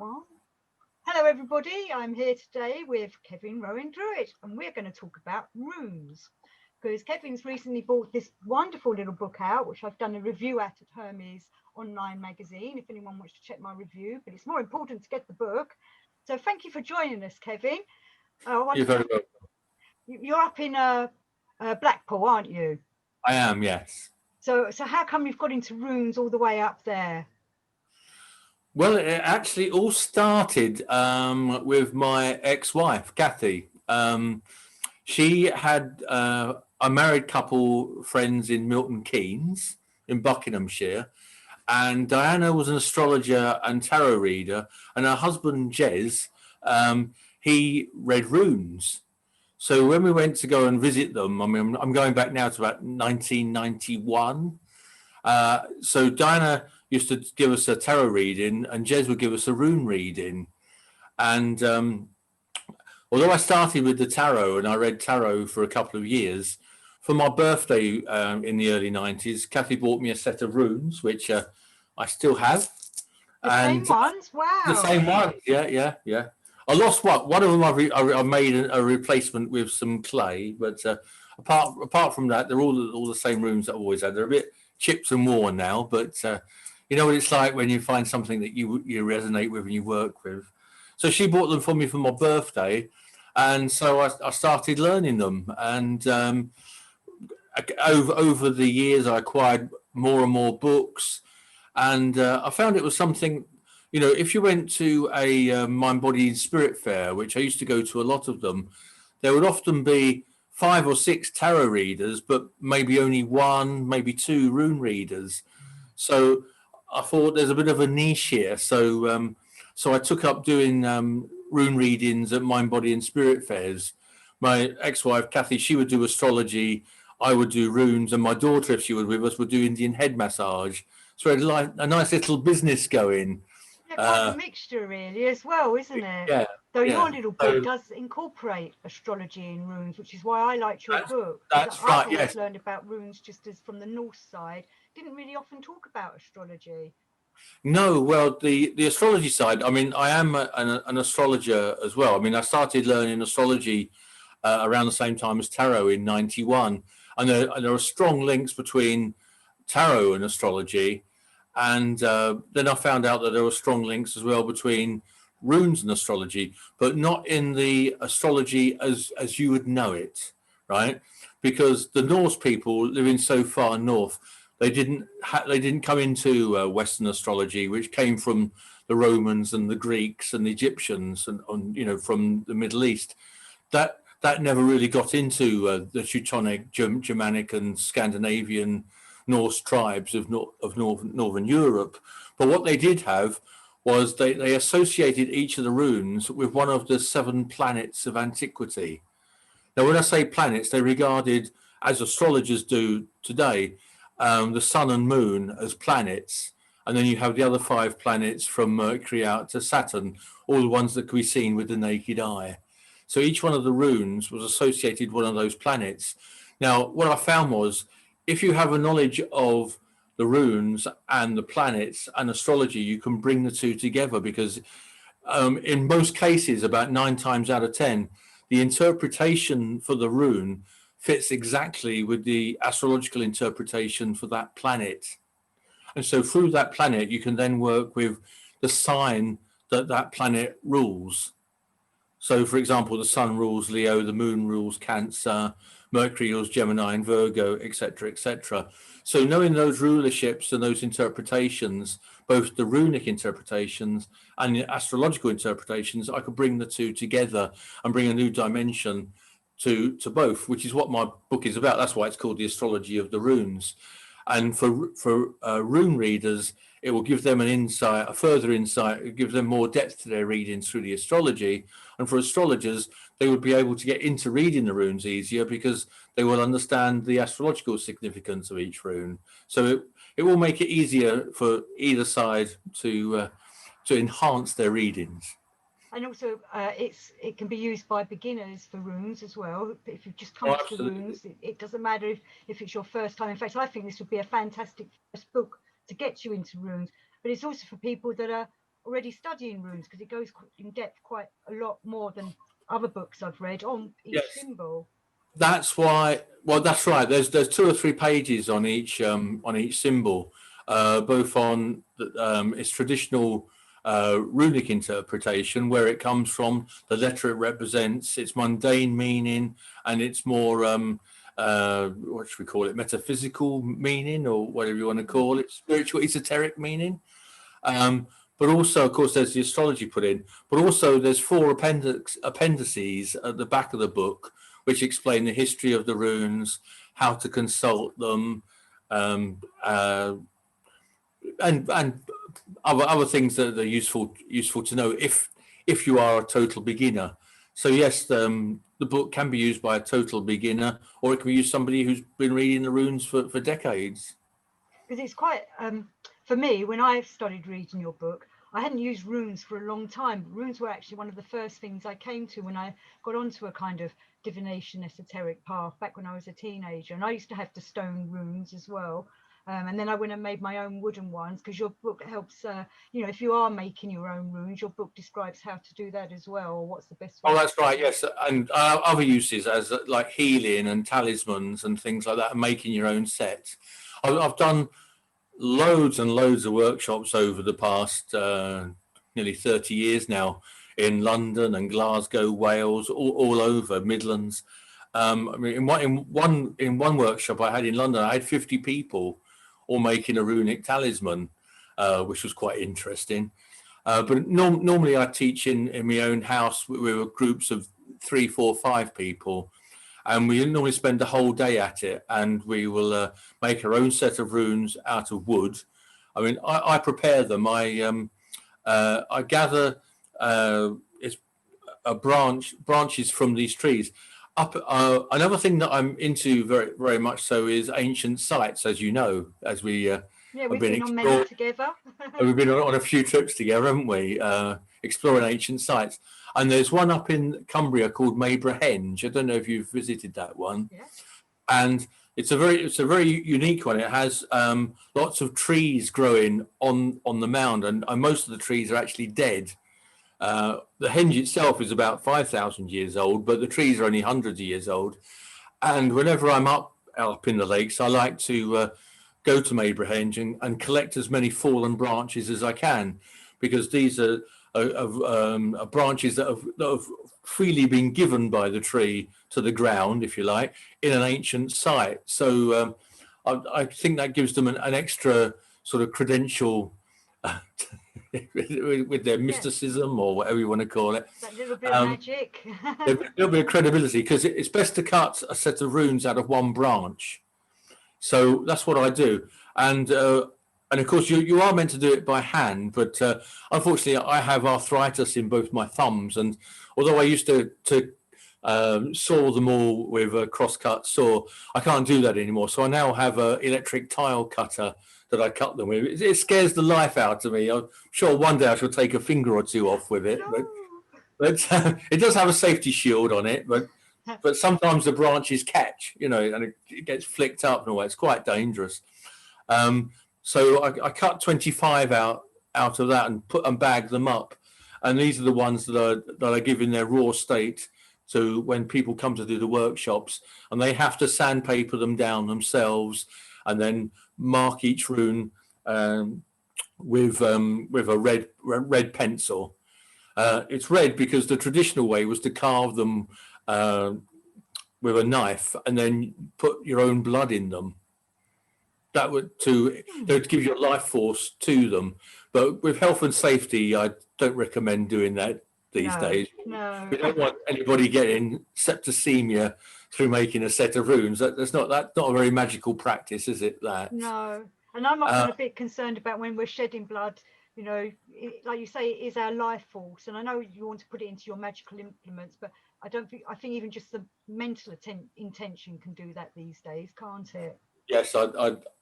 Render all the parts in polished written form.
One. Hello everybody, I'm here today with Kevin Rowan-Drewitt and we're going to talk about runes because Kevin's recently bought this wonderful little book out which I've done a review at Hermes online magazine if anyone wants to check my review, but it's more important to get the book. So thank you for joining us, Kevin. You're very welcome. You're up in Blackpool, aren't you? I am, yes. So how come you've got into runes all the way up there? Well, it actually all started with my ex-wife, Kathy. She had a married couple friends in Milton Keynes in Buckinghamshire, and Diana was an astrologer and tarot reader, and her husband, Jez, he read runes. So when we went to go and visit them, I mean, I'm going back now to about 1991. So Diana used to give us a tarot reading and Jez would give us a rune reading. And although I started with the tarot and I read tarot for a couple of years, for my birthday in the early 90s, Kathy bought me a set of runes, which I still have. Same ones? Wow. The same ones, yeah. I lost one of them. I made a replacement with some clay, but apart from that, they're all the same runes that I've always had. They're a bit chipped and worn now, but you know what it's like when you find something that you resonate with and you work with. So she bought them for me for my birthday, and so I started learning them. And over the years, I acquired more and more books, and I found it was something. You know, if you went to a mind, body, and spirit fair, which I used to go to a lot of them, there would often be 5 or 6 tarot readers, but maybe only 1, maybe 2 rune readers. So I thought there's a bit of a niche here. So I took up doing rune readings at mind, body, and spirit fairs. My ex-wife, Kathy, she would do astrology. I would do runes, and my daughter, if she was with us, would do Indian head massage. So we had like a nice little business going. Quite a mixture really as well, isn't it? Yeah. Though your little book does incorporate astrology and runes, which is why I liked your book. That's right, I've always learned about runes just as from the Norse side. Didn't really often talk about astrology. No, well, the astrology side, I mean, I am an astrologer as well. I mean, I started learning astrology around the same time as tarot in 91. And there are strong links between tarot and astrology. And then I found out that there were strong links as well between runes and astrology, but not in the astrology as you would know it, right? Because the Norse people living so far north, they didn't come into Western astrology, which came from the Romans and the Greeks and the Egyptians and you know, from the Middle East. That never really got into the Teutonic, Germanic, and Scandinavian Norse tribes of Northern Europe. But what they did have was they associated each of the runes with one of the 7 planets of antiquity. Now, when I say planets, they regarded, as astrologers do today, the sun and moon as planets. And then you have the other 5 planets from Mercury out to Saturn, all the ones that can be seen with the naked eye. So each one of the runes was associated with one of those planets. Now, what I found was, if you have a knowledge of the runes and the planets and astrology, you can bring the two together because in most cases, about 9 times out of 10, the interpretation for the rune fits exactly with the astrological interpretation for that planet. And so through that planet, you can then work with the sign that planet rules. So, for example, the sun rules Leo, the moon rules Cancer, Mercury rules Gemini and Virgo, etc., etc. So knowing those rulerships and those interpretations, both the runic interpretations and the astrological interpretations, I could bring the two together and bring a new dimension to both, which is what my book is about. That's why it's called The Astrology of the Runes. And for rune readers, it will give them an insight, a further insight. It gives them more depth to their readings through the astrology. And for astrologers, they would be able to get into reading the runes easier because they will understand the astrological significance of each rune. So it will make it easier for either side to enhance their readings. And also, it can be used by beginners for runes as well. If you've just come to the runes, it doesn't matter if it's your first time. In fact, I think this would be a fantastic first book to get you into runes. But it's also for people that are already studying runes, because it goes in depth quite a lot more than other books I've read on each Yes. symbol. That's why. Well, that's right. There's 2 or 3 pages on each symbol, both on its traditional runic interpretation, where it comes from, the letter it represents, its mundane meaning, and its more what should we call it, metaphysical meaning, or whatever you want to call it, spiritual, esoteric meaning. But also, of course, there's the astrology put in. But also, there's 4 appendices at the back of the book, which explain the history of the runes, how to consult them, and other things that are useful to know if you are a total beginner. So yes, the book can be used by a total beginner, or it can be used somebody who's been reading the runes for decades. Because it's quite, for me, when I started reading your book, I hadn't used runes for a long time. Runes were actually one of the first things I came to when I got onto a kind of divination esoteric path back when I was a teenager. And I used to have to stone runes as well. And then I went and made my own wooden ones, because your book helps, you know, if you are making your own runes, your book describes how to do that as well, or what's the best way. Oh, that's right, yes. And other uses as like healing and talismans and things like that, and making your own sets. I've done loads and loads of workshops over the past nearly 30 years now, in London and Glasgow, Wales, all over Midlands. I mean, in one workshop I had in London, I had 50 people all making a runic talisman, which was quite interesting. But normally I teach in my own house with groups of 3, 4, 5 people. And we normally spend the whole day at it, and we will make our own set of runes out of wood. I mean, I prepare them. I gather it's branches from these trees. Another thing that I'm into very, very much so is ancient sites, as you know, as we yeah, we've been on many together. We've been on a few trips together, haven't we? Exploring ancient sites. And there's one up in Cumbria called Mabrahenge. I don't know if you've visited that one. Yeah. And it's a very unique one. It has lots of trees growing on the mound, and most of the trees are actually dead. The henge itself is about 5,000 years old, but the trees are only hundreds of years old. And whenever I'm up in the lakes, I like to go to Mabrahenge and collect as many fallen branches as I can, because these are branches that have freely been given by the tree to the ground, if you like, in an ancient site. So I think that gives them an extra sort of credential with their mysticism, or whatever you want to call it. That little bit of magic. A little bit of credibility, because it's best to cut a set of runes out of one branch. So that's what I do. And of course, you are meant to do it by hand, but unfortunately, I have arthritis in both my thumbs. And although I used to saw them all with a cross-cut saw, I can't do that anymore. So I now have an electric tile cutter that I cut them with. It scares the life out of me. I'm sure one day I shall take a finger or 2 off with it. No. But it does have a safety shield on it. But sometimes the branches catch, you know, and it gets flicked up and all that. It's quite dangerous. So I cut 25 out of that and bag them up. And these are the ones that I give in their raw state to when people come to do the workshops, and they have to sandpaper them down themselves and then mark each rune with a red pencil. It's red because the traditional way was to carve them with a knife and then put your own blood in them. That would give you a life force to them. But with health and safety, I don't recommend doing that these days. No. We don't want anybody getting septicemia through making a set of runes. That's not a very magical practice, is it? That No. And I'm often a bit concerned about when we're shedding blood. You know, like you say, it is our life force. And I know you want to put it into your magical implements, but I think even just the mental intention can do that these days, can't it? Yes,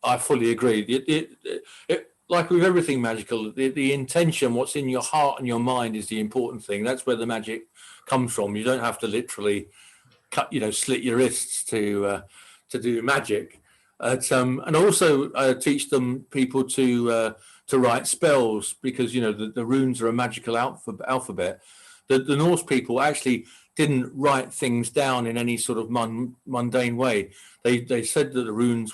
I fully agree. It like with everything magical, the intention, what's in your heart and your mind, is the important thing. That's where the magic comes from. You don't have to literally slit your wrists to do magic. And also teach people to to write spells, because the runes are a magical alphabet. The Norse people actually didn't write things down in any sort of mundane way. They said that the runes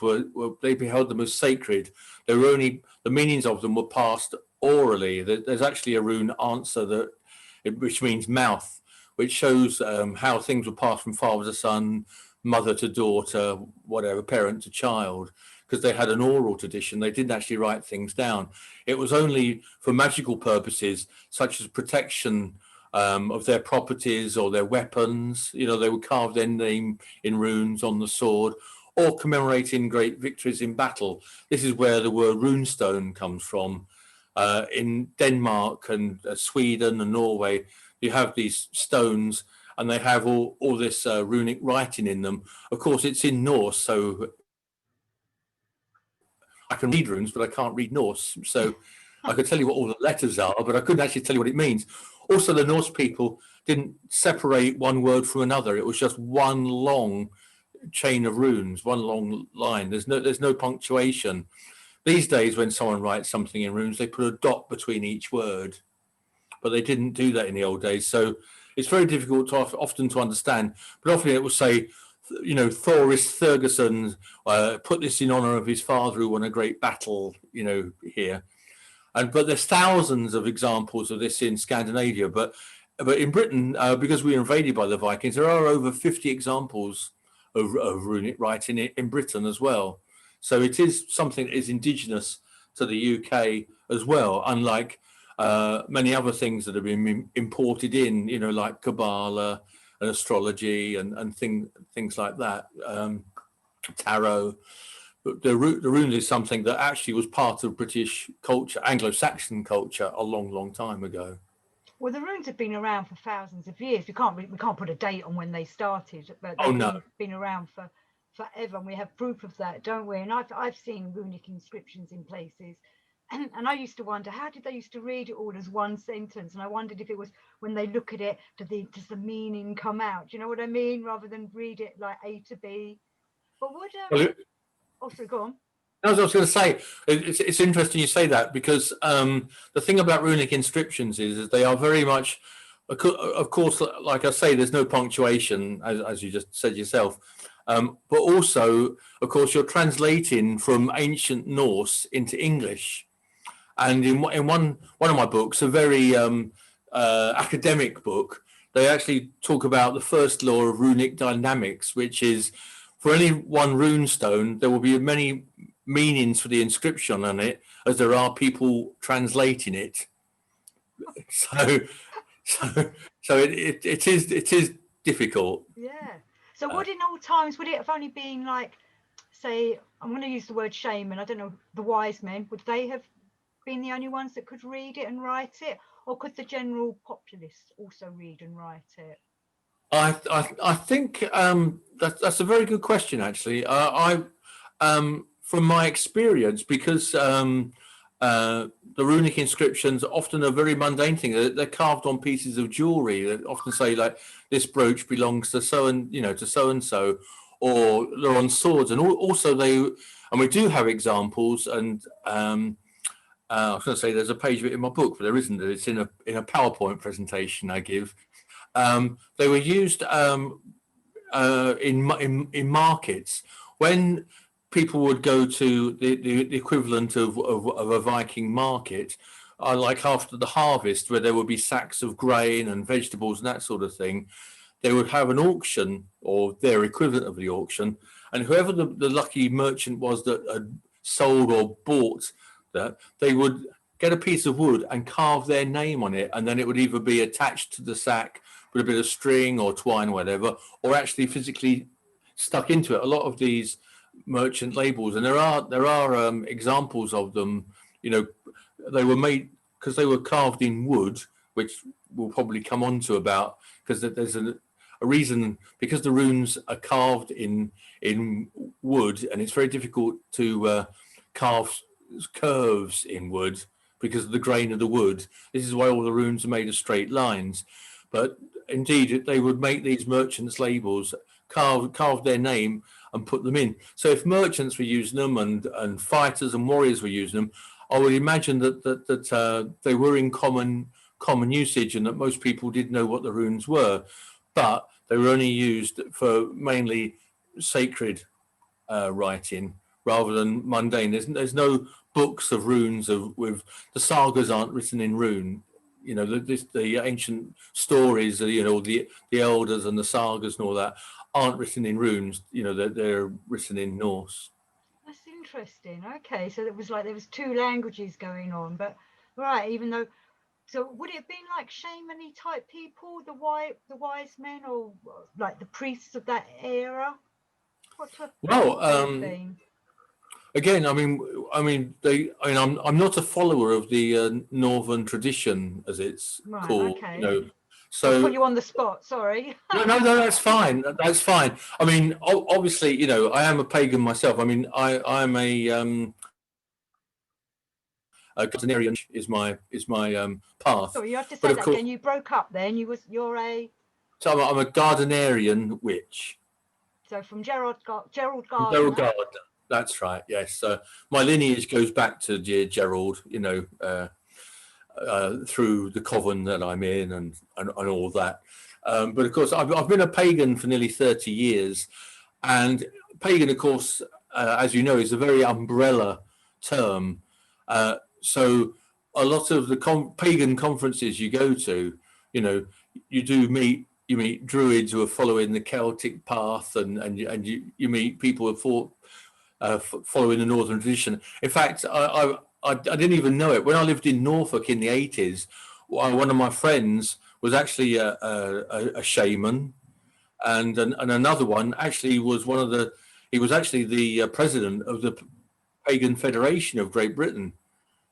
they beheld them as sacred. They were only, the meanings of them were passed orally. There's actually a rune answer which means mouth, which shows how things were passed from father to son, mother to daughter, whatever, parent to child, because they had an oral tradition. They didn't actually write things down. It was only for magical purposes, such as protection of their properties or their weapons. They would carve their name in runes on the sword, or commemorating great victories in battle. This is where the word runestone comes from. In Denmark and Sweden and Norway, you have these stones, and they have all this runic writing in them. Of course, it's in Norse, so I can read runes, but I can't read Norse. So I could tell you what all the letters are, but I couldn't actually tell you what it means. Also, the Norse people didn't separate one word from another. It was just one long chain of runes, one long line. There's no punctuation. These days, when someone writes something in runes, they put a dot between each word, but they didn't do that in the old days. So it's very difficult often to understand. But often it will say, Thoris Thurgesson put this in honor of his father who won a great battle, here. But there's thousands of examples of this in Scandinavia. But in Britain, because we were invaded by the Vikings, there are over 50 examples of runic writing in Britain as well. So it is something that is indigenous to the UK as well, unlike many other things that have been imported in, like Kabbalah and astrology and things like that, tarot. But the runes is something that actually was part of British culture, Anglo-Saxon culture, a long, long time ago. Well, the runes have been around for thousands of years. We can't put a date on when they started, but they've been around for forever, and we have proof of that, don't we? And I've seen runic inscriptions in places, and I used to wonder, how did they used to read it all as one sentence? And I wondered if it was, when they look at it, does the meaning come out? Do you know what I mean? Rather than read it like A to B. But sorry, go on. I was going to say, it's interesting you say that, because the thing about runic inscriptions is they are very much, of course, like I say, there's no punctuation, as you just said yourself. But also, of course, you're translating from ancient Norse into English. And in one of my books, a very academic book, they actually talk about the first law of runic dynamics, which is, for any one rune stone, there will be as many meanings for the inscription on it as there are people translating it. So it is difficult. Yeah. So would in old times, would it have only been like, say, I'm going to use the word shaman, I don't know, the wise men, would they have been the only ones that could read it and write it? Or could the general populace also read and write it? I think that's a very good question, actually. From my experience, because the runic inscriptions often are very mundane things. They're carved on pieces of jewelry. They often say, like, this brooch belongs to so and so, or they're on swords. And also we do have examples. And I was going to say there's a page of it in my book, but there isn't. It's in a PowerPoint presentation I give. They were used in markets when people would go to the equivalent of a Viking market, like after the harvest, where there would be sacks of grain and vegetables and that sort of thing. They would have an auction, or their equivalent of the auction, and whoever the lucky merchant was that had sold or bought that, they would get a piece of wood and carve their name on it, and then it would either be attached to the sack with a bit of string or twine, whatever, or actually physically stuck into it. A lot of these merchant labels, and there are examples of them. They were made because they were carved in wood, which we'll probably come on to about, because there's a reason, because the runes are carved in wood, and it's very difficult to carve curves in wood because of the grain of the wood. This is why all the runes are made of straight lines. But indeed, they would make these merchants' labels, carve their name and put them in. So if merchants were using them and fighters and warriors were using them, I would imagine that they were in common usage, and that most people did know what the runes were, but they were only used for mainly sacred writing rather than mundane. There's no books of runes with the sagas aren't written in rune. You know, the ancient stories, you know, the elders and the sagas and all that aren't written in runes. You know, they're written in Norse. That's interesting. Okay, so it was like there was two languages going on, but right, even though, so would it have been like shaman-y type people, the wise men, or like the priests of that era? What type Well, would they have been? again, I'm not a follower of the northern tradition, as it's Right, called. okay. You know, I'll put so you on the spot, sorry. no, that's fine. That's fine. I mean, obviously, you know, I am a pagan myself. I mean, I'm a Gardnerian is my path. Sorry, you have to But say of that course, again. You broke up then. You're a, so I'm a Gardnerian witch. so from Gerald From Gerald Gardner. Gardner. That's right. Yes. So my lineage goes back to dear Gerald. You know, through the coven that I'm in and all that. But of course, I've been a pagan for nearly 30 years, and pagan, of course, as you know, is a very umbrella term. So a lot of the pagan conferences you go to, you know, you meet druids who are following the Celtic path, and you meet people who are following the northern tradition. In fact, I didn't even know it when I lived in Norfolk in the 80s. One of my friends was actually a shaman, and another one actually was he was actually the president of the Pagan Federation of Great Britain,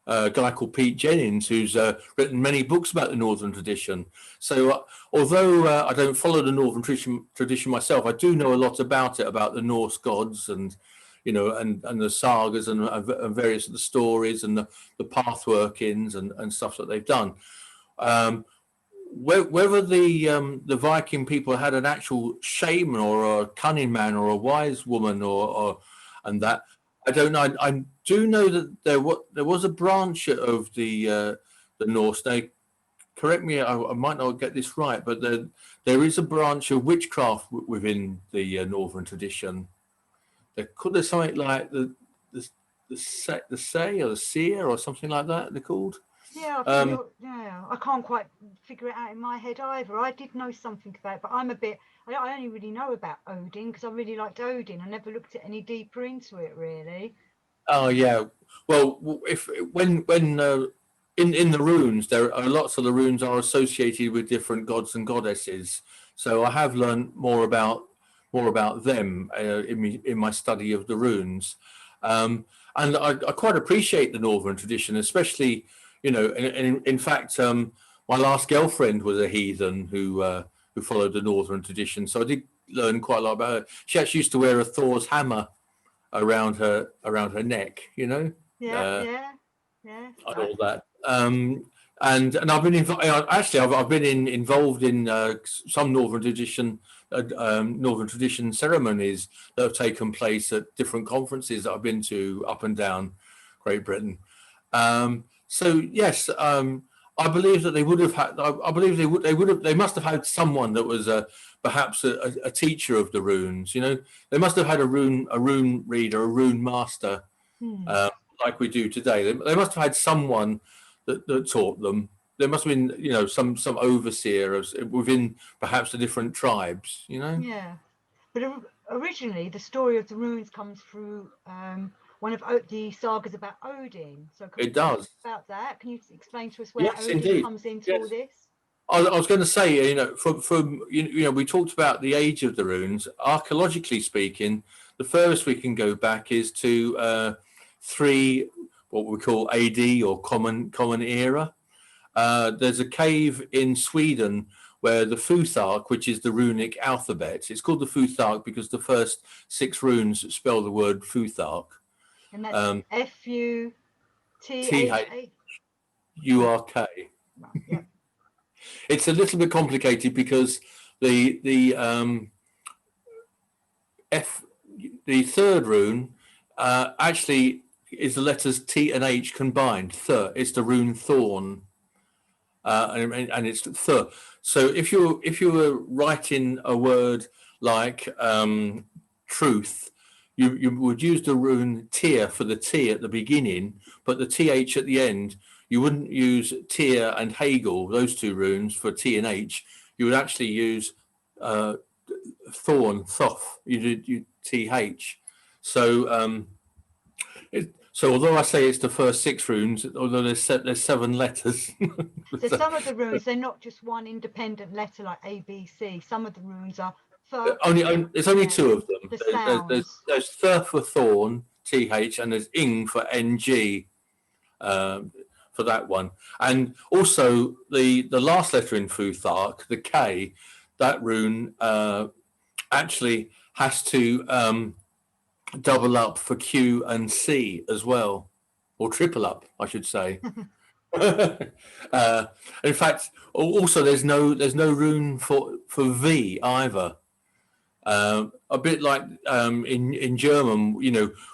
a guy called Pete Jennings, who's written many books about the Northern tradition. So although I don't follow the Northern tradition myself, I do know a lot about it, about the Norse gods and, you know, and the sagas and various of the stories and the path workings and stuff that they've done. Whether the Viking people had an actual shaman or a cunning man or a wise woman or and that, I don't know. I do know that there was a branch of the Norse. Now, correct me, I might not get this right, but there is a branch of witchcraft within the Northern tradition. There's something like the say or the seer or something like that. They're called. Yeah, I think I can't quite figure it out in my head either. I did know something about it, but I only really know about Odin because I really liked Odin. I never looked at any deeper into it really. Oh yeah. Well, if when in the runes, there are lots of the runes are associated with different gods and goddesses. So I have learned more about them in my study of the runes, and I quite appreciate the Northern tradition, especially, you know. In fact, my last girlfriend was a heathen who followed the Northern tradition, so I did learn quite a lot about her. She actually used to wear a Thor's hammer around her neck, you know. Yeah. And all that. And I've been actually I've been involved in some Northern tradition ceremonies that have taken place at different conferences that I've been to up and down Great Britain. So yes, I believe that they would have had. I believe they must have had someone that was perhaps a teacher of the runes. You know, they must have had a rune reader, a rune master, like we do today. They must have had someone that taught them. There must have been, you know, some overseer within perhaps the different tribes. You know. Yeah, but originally the story of the runes comes through one of the sagas about Odin. So can we It talk does. about that? Can you explain to us where Yes, Odin indeed. comes into Yes. all this? I was going to say, you know, from you know, we talked about the age of the runes. Archaeologically speaking, the furthest we can go back is to 3 what we call AD or common era. There's a cave in Sweden where the Futhark, which is the runic alphabet, it's called the Futhark because the first 6 runes spell the word Futhark. And that's Futhark. Yep. It's a little bit complicated because the the third rune actually is the letters T and H combined. It's the rune thorn, and it's th. So if you were writing a word like truth, you would use the rune Tyr for the T at the beginning, but the TH at the end. You wouldn't use Tyr and Hegel, those two runes, for T and H. You would actually use thorn, thoth. You TH. So so although I say it's the first 6 runes, although there's 7 letters. So some of the runes, they're not just one independent letter like A, B, C. Some of the runes are there's only 2 of them. The sounds. There's th for thorn, TH, and there's ing for NG. For that one, and also the last letter in Futhark, the K, that rune actually has to double up for Q and C as well, or triple up, I should say. In fact, also there's no rune for V either. A bit like in German,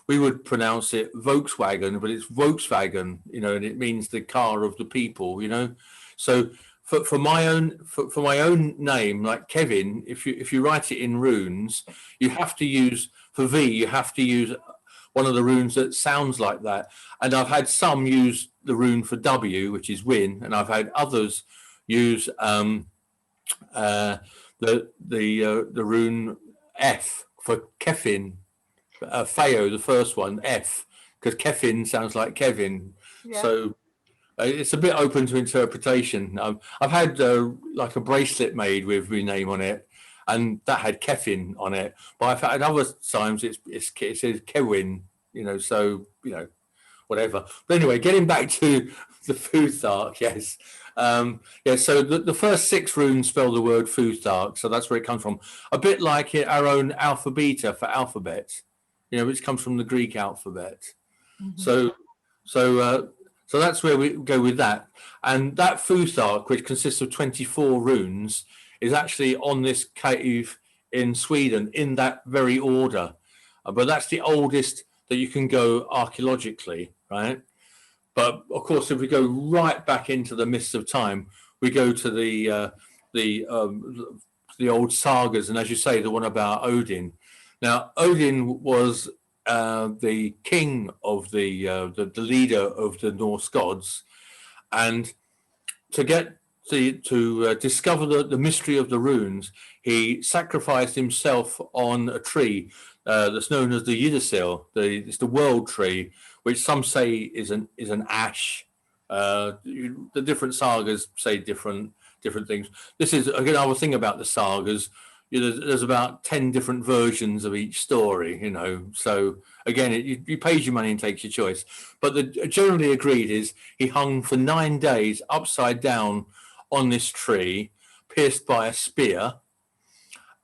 we would pronounce it Volkswagen, but it's Volkswagen, and it means the car of the people, So for my own name, like Kevin, if you write it in runes, you have to use for V, you have to use one of the runes that sounds like that. And I've had some use the rune for W, which is win, and I've had others use the rune F for Kefin, Feo, the first one, F, because Kefin sounds like Kevin. Yeah. So it's a bit open to interpretation. I've had like a bracelet made with my name on it, and that had Kefin on it. But I've had other times it says Kewin, so whatever. But anyway, getting back to the Futhark, yes. So the first 6 runes spell the word Futhark, so that's where it comes from. A bit like our own alphabeta for alphabet, which comes from the Greek alphabet. Mm-hmm. So that's where we go with that. And that Futhark, which consists of 24 runes, is actually on this cave in Sweden in that very order. But that's the oldest that you can go archaeologically, right? But of course, if we go right back into the mists of time, we go to the old sagas, and as you say, the one about Odin. Now, Odin was the king of the leader of the Norse gods, and to discover the mystery of the runes, he sacrificed himself on a tree that's known as the Yggdrasil. It's the world tree, which some say is an ash. The different sagas say different things. This is again another thing about the sagas. There's about 10 different versions of each story. So again, you pays your money and takes your choice. But the generally agreed is he hung for 9 days upside down on this tree, pierced by a spear.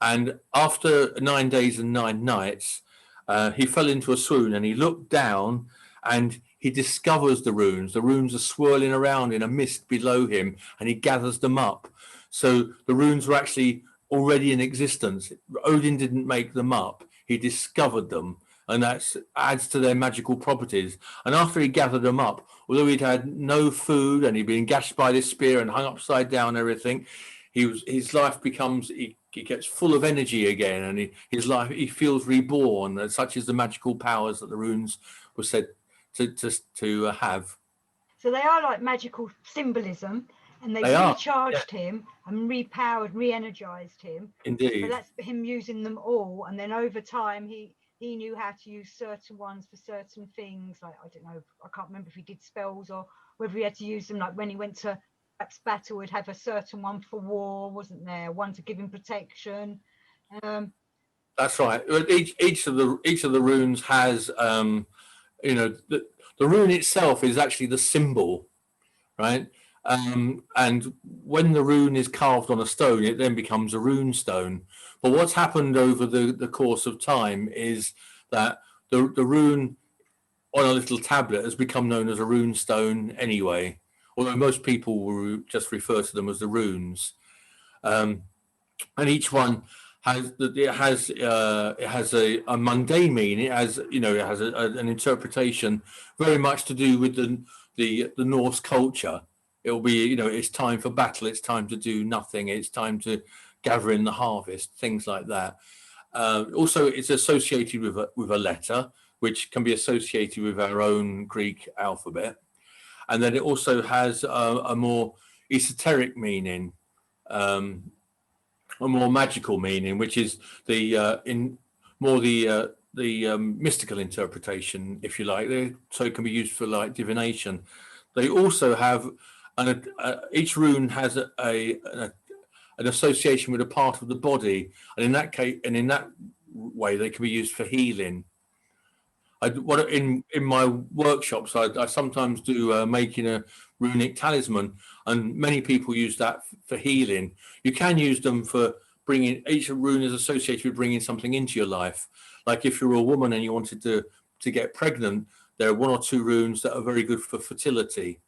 And after 9 days and 9 nights, he fell into a swoon, and he looked down and he discovers the runes. The runes are swirling around in a mist below him, and he gathers them up. So the runes were actually already in existence. Odin didn't make them up. He discovered them, and that adds to their magical properties. And after he gathered them up, although he'd had no food and he'd been gashed by this spear and hung upside down and everything, his life becomes, he gets full of energy again, and he feels reborn, and such as the magical powers that the runes were said to have. So they are like magical symbolism, and they recharged him and repowered, re-energized him. Indeed. So that's him using them all, and then over time he knew how to use certain ones for certain things. Like, I don't know, I can't remember if he did spells or whether he had to use them, like when he went to perhaps battle, would have a certain one for war, wasn't there? One to give him protection. That's right. Each of the runes has, the rune itself is actually the symbol, right? And when the rune is carved on a stone, it then becomes a rune stone. But what's happened over the course of time is that the rune on a little tablet has become known as a rune stone anyway, although most people will just refer to them as the runes. And each one it has a mundane meaning. It has, you know, it has an interpretation very much to do with the Norse culture. It will be, you know, it's time for battle. It's time to do nothing. It's time to gather in the harvest. Things like that. Also, it's associated with a letter, which can be associated with our own Greek alphabet, and then it also has a more esoteric meaning. A more magical meaning, which is the mystical interpretation, if you like. So it can be used for like divination. They also have each rune has an association with a part of the body, and in that way, they can be used for healing. In my workshops, I sometimes do making a runic talisman, and many people use that for healing. You can use them for bringing, each rune is associated with bringing something into your life. Like if you're a woman and you wanted to get pregnant, there are one or two runes that are very good for fertility.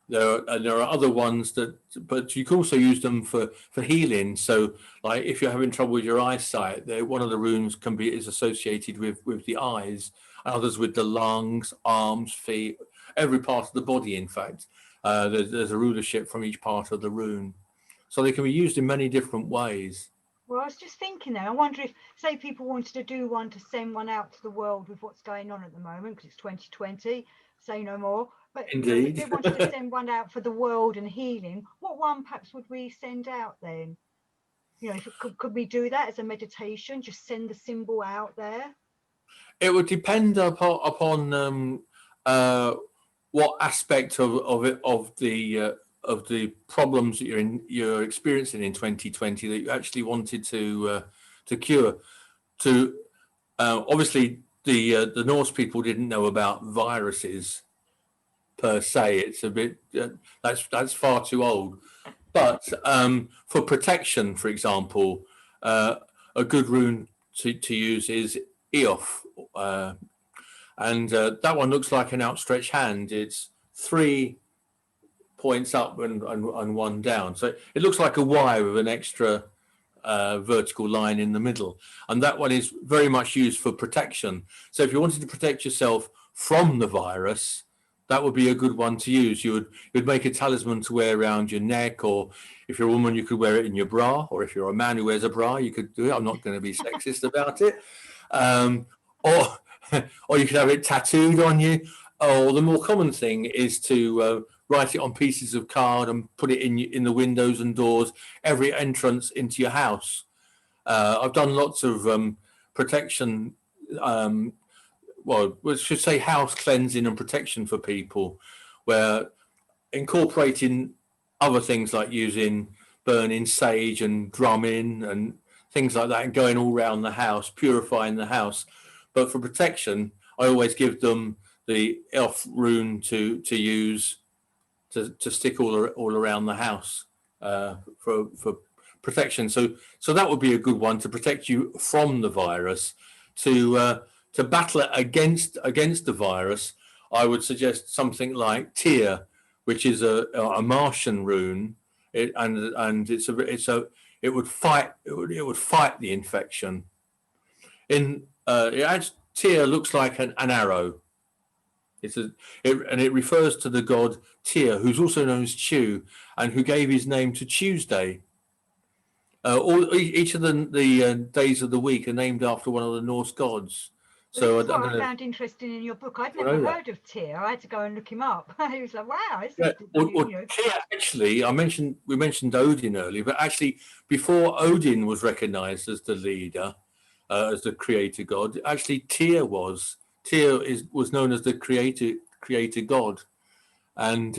There are other ones but you can also use them for healing. So, like if you're having trouble with your eyesight, one of the runes is associated with the eyes, others with the lungs, arms, feet, every part of the body. In fact, there's a rulership from each part of the rune, so they can be used in many different ways. Well, I was just thinking there, I wonder if, say, people wanted to do one to send one out to the world with what's going on at the moment, because it's 2020, say no more. But Indeed. if they wanted to send one out for the world and healing, what one perhaps would we send out then? You know, if could we do that as a meditation, just send the symbol out there? It would depend upon what aspect of the problems that you're experiencing in 2020 that you actually wanted to cure. Obviously, the Norse people didn't know about viruses per se. It's a bit that's far too old. But for protection, for example, a good rune to use is Eof, and that one looks like an outstretched hand. It's 3 points up and one down, so it looks like a Y with an extra vertical line in the middle, and that one is very much used for protection. So if you wanted to protect yourself from the virus, that would be a good one to use. You'd make a talisman to wear around your neck, or if you're a woman, you could wear it in your bra, or if you're a man who wears a bra, you could do it. I'm not going to be sexist about it. Or you could have it tattooed on you. Or the more common thing is to write it on pieces of card and put it in the windows and doors, every entrance into your house. I've done lots of protection, we should say house cleansing and protection for people, where incorporating other things like using burning sage and drumming and things like that, and going all around the house, purifying the house. But for protection, I always give them the elf rune to use to stick all around the house for protection. So that would be a good one to protect you from the virus. To battle against the virus, I would suggest something like Tyr, which is a Martian rune. It would fight the infection. Tyr looks like an arrow. It refers to the god Tyr, who's also known as Chew, and who gave his name to Tuesday. Each of the days of the week are named after one of the Norse gods. So that's what I found interesting in your book. I'd never heard of Tyr. I had to go and look him up. I was like, wow. Tyr, actually, we mentioned Odin earlier, but actually before Odin was recognized as the leader, as the creator god, actually Tyr was known as the creator god. And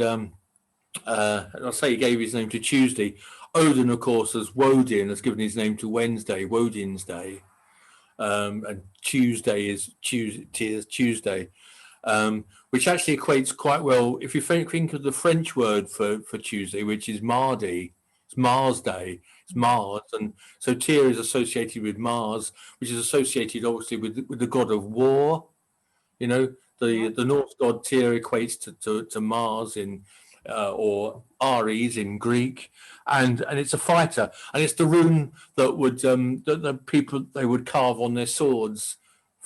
I'll say he gave his name to Tuesday. Odin, of course, as Woden, has given his name to Wednesday, Woden's Day. And Tuesday is Tyr's Tuesday, which actually equates quite well. If you think of the French word for Tuesday, which is Mardi, it's Mars Day, it's Mars, and so Tyr is associated with Mars, which is associated obviously with the god of war. You know, the Norse god Tyr equates to Mars in or Aries in Greek, and it's a fighter, and it's the rune that would that the people they would carve on their swords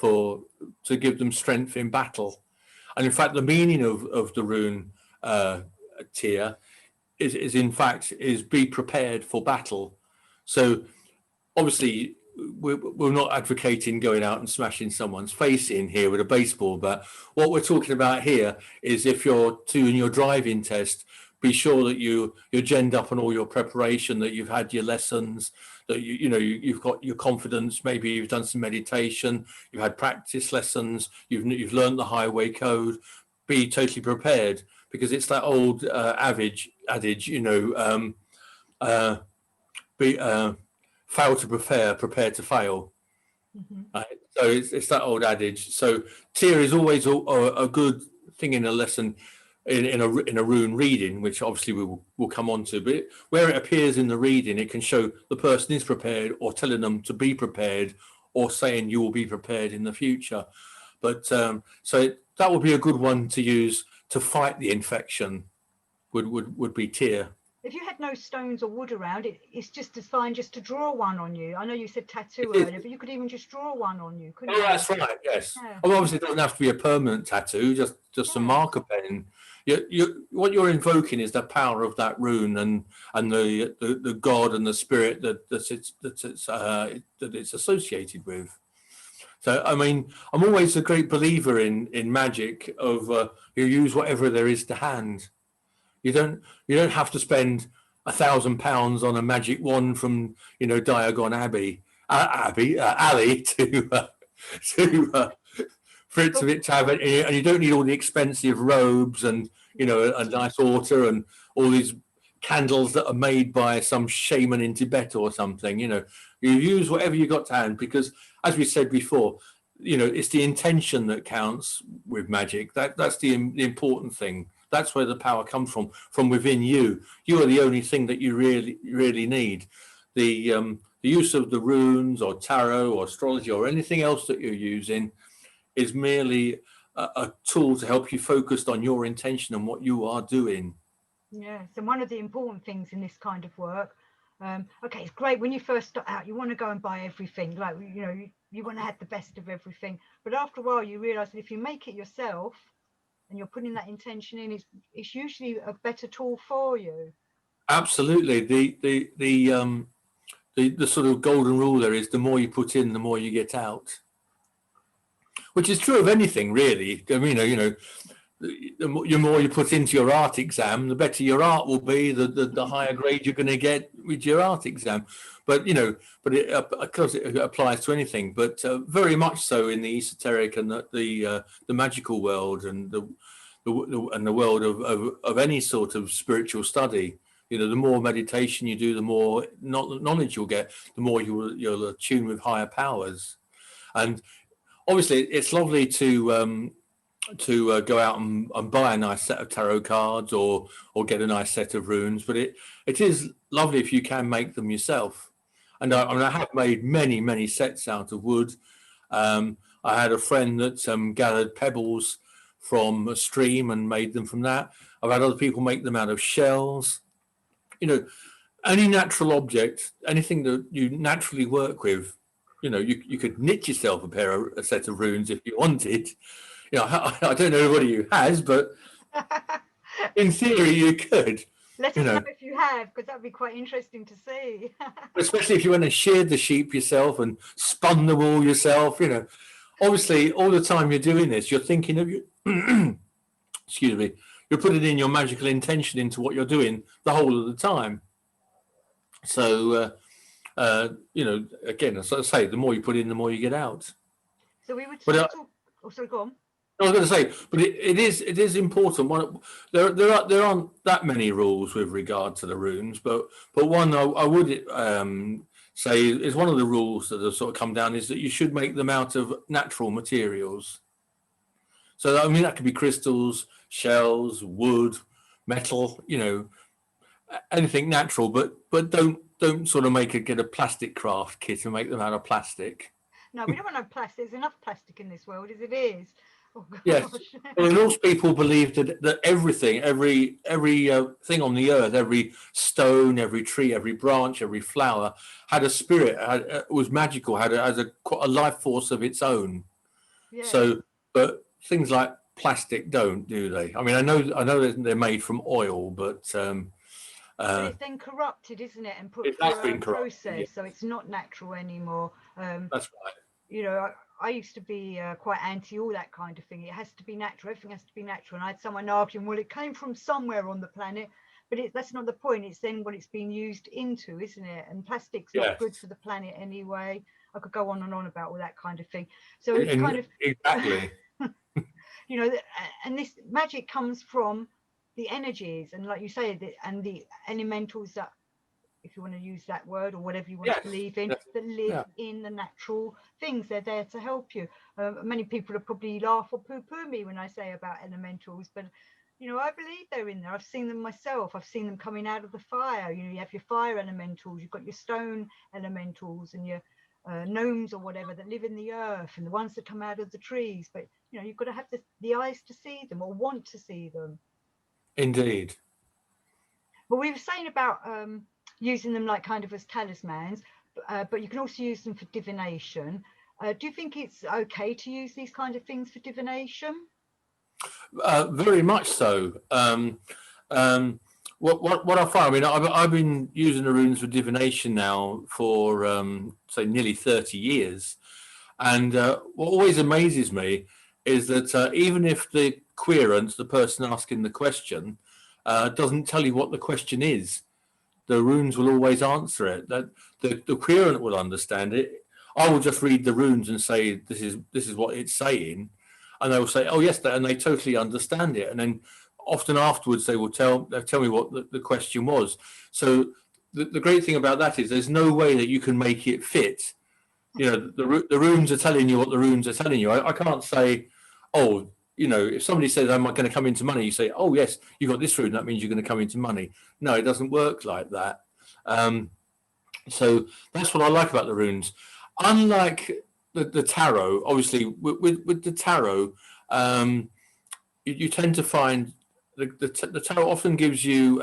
to give them strength in battle. And in fact, the meaning of the rune tier is in fact be prepared for battle. So obviously we're not advocating going out and smashing someone's face in here with a baseball bat. What we're talking about here is if you're doing your driving test, be sure that you're genned up on all your preparation, that you've had your lessons, that you've got your confidence. Maybe you've done some meditation, you've had practice lessons, you've learned the highway code. Be totally prepared, because it's that old adage, fail to prepare, prepare to fail. Right? So it's that old adage. So tier is always a good thing in a lesson, in a rune reading, which obviously we'll come on to. But where it appears in the reading, it can show the person is prepared, or telling them to be prepared, or saying you will be prepared in the future. But so that would be a good one to use to fight the infection. Would be tier. If you had no stones or wood around, it's just as fine just to draw one on you. I know you said tattoo earlier, but you could even just draw one on you, couldn't you? That's right, yes. Yeah. Well, obviously it doesn't have to be a permanent tattoo, just a marker pen. What you're invoking is the power of that rune and the god and the spirit that it's associated with. So, I mean, I'm always a great believer in magic of you use whatever there is to hand. You don't have to spend £1,000 on a magic wand from Diagon Alley for it to have it, and you don't need all the expensive robes and a nice altar and all these candles that are made by some shaman in Tibet or something. You use whatever you got to hand, because as we said before, it's the intention that counts with magic. That's the important thing. That's where the power comes from within you. You are the only thing that you really need. The use of the runes or tarot or astrology or anything else that you're using is merely a tool to help you focus on your intention and what you are doing. Yes, and one of the important things in this kind of work, okay, it's great when you first start out, you want to go and buy everything, like you want to have the best of everything, but after a while you realize that if you make it yourself and you're putting that intention in, it's usually a better tool for you. Absolutely. The sort of golden rule there is the more you put in, the more you get out, which is true of anything, really. I mean, the more you put into your art exam, the better your art will be, the higher grade you're going to get with your art exam. But of course it applies to anything, but very much so in the esoteric and the magical world and the world of any sort of spiritual study. The more meditation you do, the more knowledge you'll get, the more you'll attune with higher powers. And obviously it's lovely to go out and buy a nice set of tarot cards or get a nice set of runes, but it is lovely if you can make them yourself. And I have made many sets out of wood. I had a friend that gathered pebbles from a stream and made them from that. I've had other people make them out of shells. Any natural object, anything that you naturally work with, you could knit yourself a set of runes if you wanted. I don't know anybody who has, but in theory you could. Let us know if you have, because that would be quite interesting to see. Especially if you went and sheared the sheep yourself and spun the wool yourself. Obviously all the time you're doing this, you're thinking of your excuse me, you're putting in your magical intention into what you're doing the whole of the time. So again, as I say, the more you put in, the more you get out. So we would sorry, go on. I was going to say, but it is important. There aren't that many rules with regard to the runes, but one I would say is one of the rules that have sort of come down is that you should make them out of natural materials. So that could be crystals, shells, wood, metal, anything natural, but don't sort of get a plastic craft kit and make them out of plastic. No, we don't want no plastic. There's enough plastic in this world as it is. Oh Yes. gosh. Well, the Norse people believed that everything, every thing on the earth, every stone, every tree, every branch, every flower had a spirit, was magical, had a life force of its own. Yes. So, but things like plastic don't, do they? I mean, I know that they're made from oil, but But it's then corrupted, isn't it, and put it has through a been corrupted. Yeah, process, so it's not natural anymore. that's right. You know, I used to be quite anti all that kind of thing. It has to be natural. Everything has to be natural. And I had someone arguing, well, it came from somewhere on the planet, but that's not the point. It's then what it's been used into, isn't it? And plastic's not Yes, good for the planet anyway. I could go on and on about all that kind of thing. So it's kind of, exactly. you know, and this magic comes from the energies, and like you say, and the elementals that, if you want to use that word or whatever you want Yes, to believe in, yes, that live yeah, in the natural things. They're there to help you. Many people will probably laugh or poo-poo me when I say about elementals, but you know, I believe they're in there. I've seen them myself. I've seen them coming out of the fire. You know, you have your fire elementals, you've got your stone elementals, and your gnomes or whatever that live in the earth, and the ones that come out of the trees. But you know, you've got to have the eyes to see them or want to see them. indeed. But we were saying about using them like kind of as talismans, but you can also use them for divination. Do you think it's okay to use these kind of things for divination? Very much so. What I find, I mean, I've been using the runes for divination now for say nearly 30 years, and what always amazes me is that even if the querent, the person asking the question, doesn't tell you what the question is, the runes will always answer it. That the querent will understand it. I will just read the runes and say this is what it's saying, and they will say, oh yes, and they totally understand it. And then often afterwards they'll tell me what the question was. So the great thing about that is there's no way that you can make it fit. You know, the runes are telling you what the runes are telling you. I can't say, oh, you know, if somebody says, am I going to come into money? You say, oh, yes, you got this rune. That means you're going to come into money. No, it doesn't work like that. So that's what I like about the runes. Unlike the tarot, obviously, with the tarot, you tend to find the tarot often gives you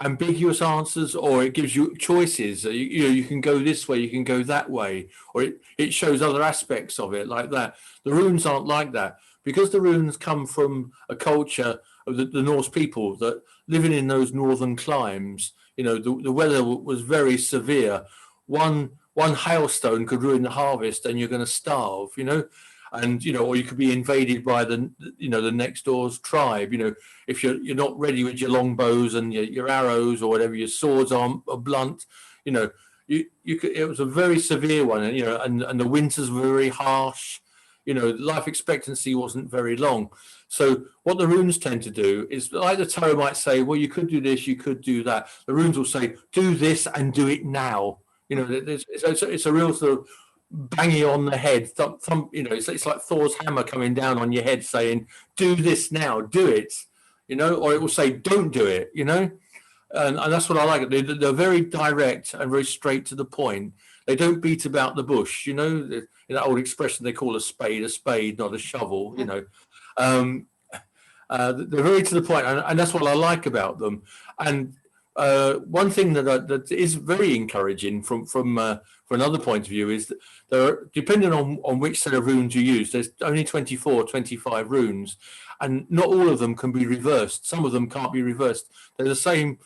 ambiguous answers, or it gives you choices. You know, you can go this way, you can go that way, or it shows other aspects of it like that. The runes aren't like that, because the runes come from a culture of the Norse people that living in those northern climes. You know, the weather was very severe. One hailstone could ruin the harvest, and you're going to starve. You know, and you know, or you could be invaded by the next door's tribe. You know, if you're not ready with your long bows and your arrows or whatever, your swords are blunt. You know, you could. It was a very severe one, and you know, and the winters were very harsh. You know, life expectancy wasn't very long. So what the runes tend to do is, like the tarot might say, well, you could do this, you could do that. The runes will say, do this and do it now. You know, it's a real sort of banging on the head. You know, it's like Thor's hammer coming down on your head saying, do this now, do it. You know, or it will say, don't do it, you know. And that's what I like. They're very direct and very straight to the point. They don't beat about the bush, you know. In that old expression, they call a spade, not a shovel, you know. They're very to the point, and that's what I like about them. And one thing that is very encouraging from another point of view is that depending on which set of runes you use, there's only 24, 25 runes, and not all of them can be reversed. Some of them can't be reversed. They're the same.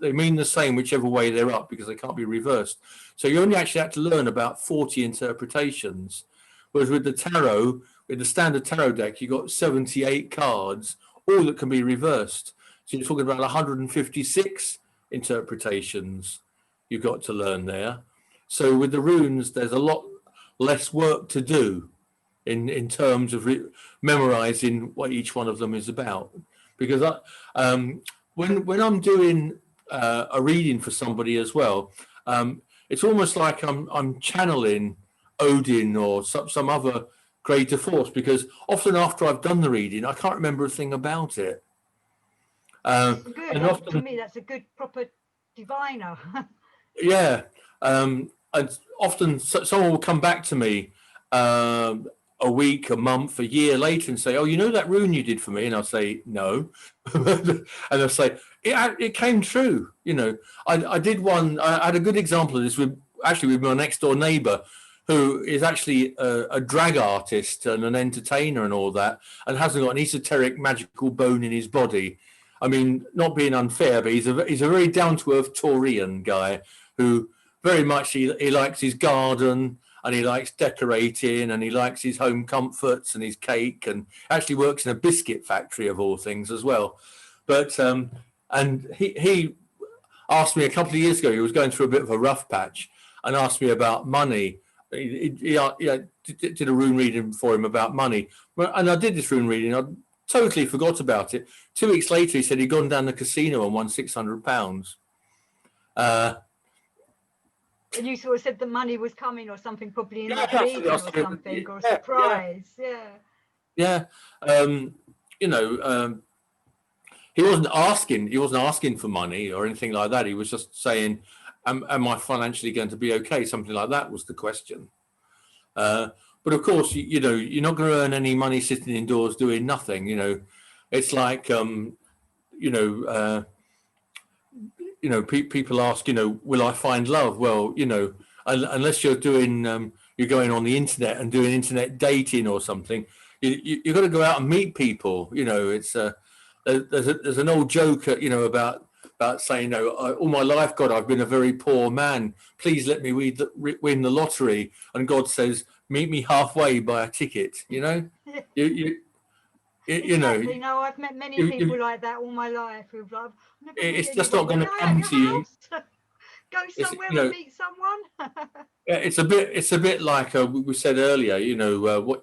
They mean the same whichever way they're up, because they can't be reversed. So you only actually have to learn about 40 interpretations. Whereas with the tarot, with the standard tarot deck, you've got 78 cards, all that can be reversed. So you're talking about 156 interpretations you've got to learn there. So with the runes, there's a lot less work to do in terms of memorizing what each one of them is about. Because when I'm doing a reading for somebody as well, it's almost like I'm channeling Odin or some other greater force, because often after I've done the reading, I can't remember a thing about it. That's good. And often, to me, that's a good proper diviner. yeah, and often someone will come back to me a week, a month, a year later and say, "Oh, you know that rune you did for me?" And I'll say, "No," and they'll say, "It came true." You know, I did one. I had a good example of this with my next door neighbour, who is actually a drag artist and an entertainer and all that, and hasn't got an esoteric magical bone in his body. I mean, not being unfair, but he's a very down to earth Taurian guy who very much he likes his garden, and he likes decorating, and he likes his home comforts and his cake, and actually works in a biscuit factory of all things as well. But and he asked me a couple of years ago, he was going through a bit of a rough patch, and asked me about money. He did a rune reading for him about money, and I did this rune reading. I totally forgot about it. 2 weeks later, he said he'd gone down the casino and won £600. And you sort of said the money was coming or something, probably in that reading or something, or a surprise. Yeah. You know, he wasn't asking for money or anything like that. He was just saying, am I financially going to be okay? Something like that was the question. But of course, you know, you're not going to earn any money sitting indoors doing nothing. You know, it's like, people ask, you know, will I find love? Well, you know, unless you're doing, you're going on the internet and doing internet dating or something, you've got to go out and meet people. You know, it's there's an old joke, you know, about saying, no, all my life, God, I've been a very poor man. Please let me win the lottery. And God says, meet me halfway, buy a ticket. You know, you know. No, I've met many people like that all my life who've like, it's just not going to come to you. Go somewhere and meet someone. Yeah, it's a bit like we said earlier. You know,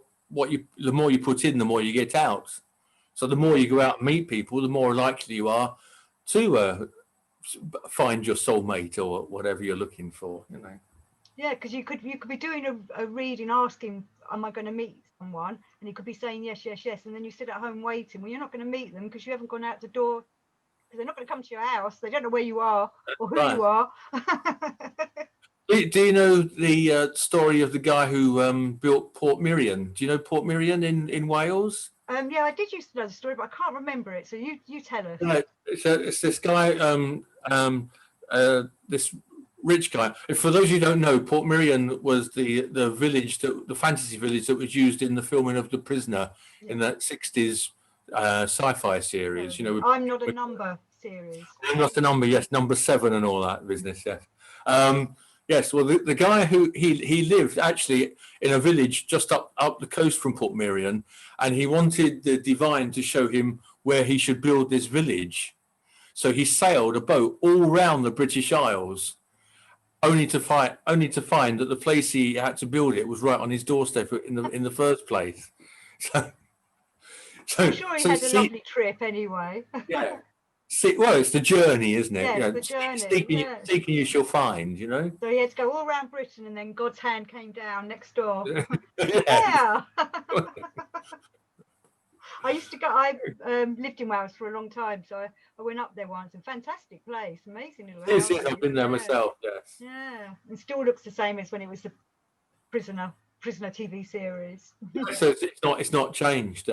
the more you put in, the more you get out. So the more you go out and meet people, the more likely you are to find your soulmate or whatever you're looking for. You know. Yeah, because you could be doing a reading, asking, "Am I going to meet someone?" And you could be saying yes, yes, yes, and then you sit at home waiting. Well, you're not going to meet them because you haven't gone out the door. Because they're not going to come to your house. They don't know where you are or who you are. Do you know the story of the guy who built Port Miriam? Do you know Port Miriam in Wales? Yeah, I did used to know the story, but I can't remember it. So you tell us. No, it's this guy, this rich guy. For those who don't know, Port Miriam was the village, the fantasy village that was used in the filming of The Prisoner in that 60s sci-fi series. You know, I'm Not a Number series. I'm Not a Number, yes, number 7 and all that business, yes. Yes, well, the guy who he lived actually in a village just up the coast from Port Miriam, and he wanted the divine to show him where he should build this village. So he sailed a boat all around the British Isles, only to find that the place he had to build it was right on his doorstep in the first place. So I'm sure he had a lovely trip anyway. Yeah. Well, it's the journey, isn't it? Yeah, you know, the journey. Seeking you shall find, you know. So he had to go all around Britain, and then God's hand came down next door. Yeah. I used to go. I lived in Wales for a long time, so I went up there once. A fantastic place, amazing little house. Yes, I've been there myself. Yes. Yeah, and still looks the same as when it was the Prisoner TV series. So it's not changed.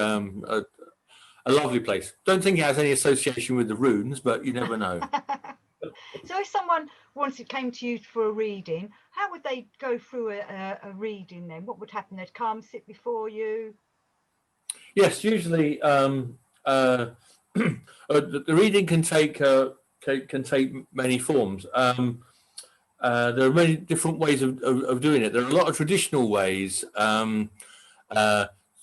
A lovely place. Don't think it has any association with the runes, but you never know. So if someone came to you for a reading, how would they go through a reading then? What would happen? They'd come, sit before you? Yes, usually the reading can take many forms. There are many different ways of doing it. There are a lot of traditional ways.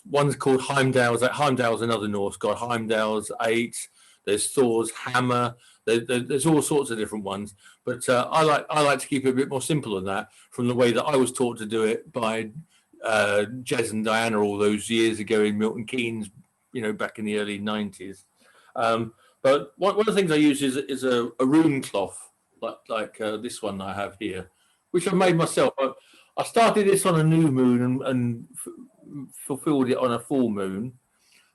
One's called Heimdall's. Heimdall's another Norse god. Heimdall's 8. There's Thor's hammer. There's all sorts of different ones. But I like to keep it a bit more simple than that, from the way that I was taught to do it by Jez and Diana all those years ago in Milton Keynes, you know, back in the early 90s. But one of the things I use is a rune cloth, like this one I have here, which I've made myself. I started this on a new moon and fulfilled it on a full moon.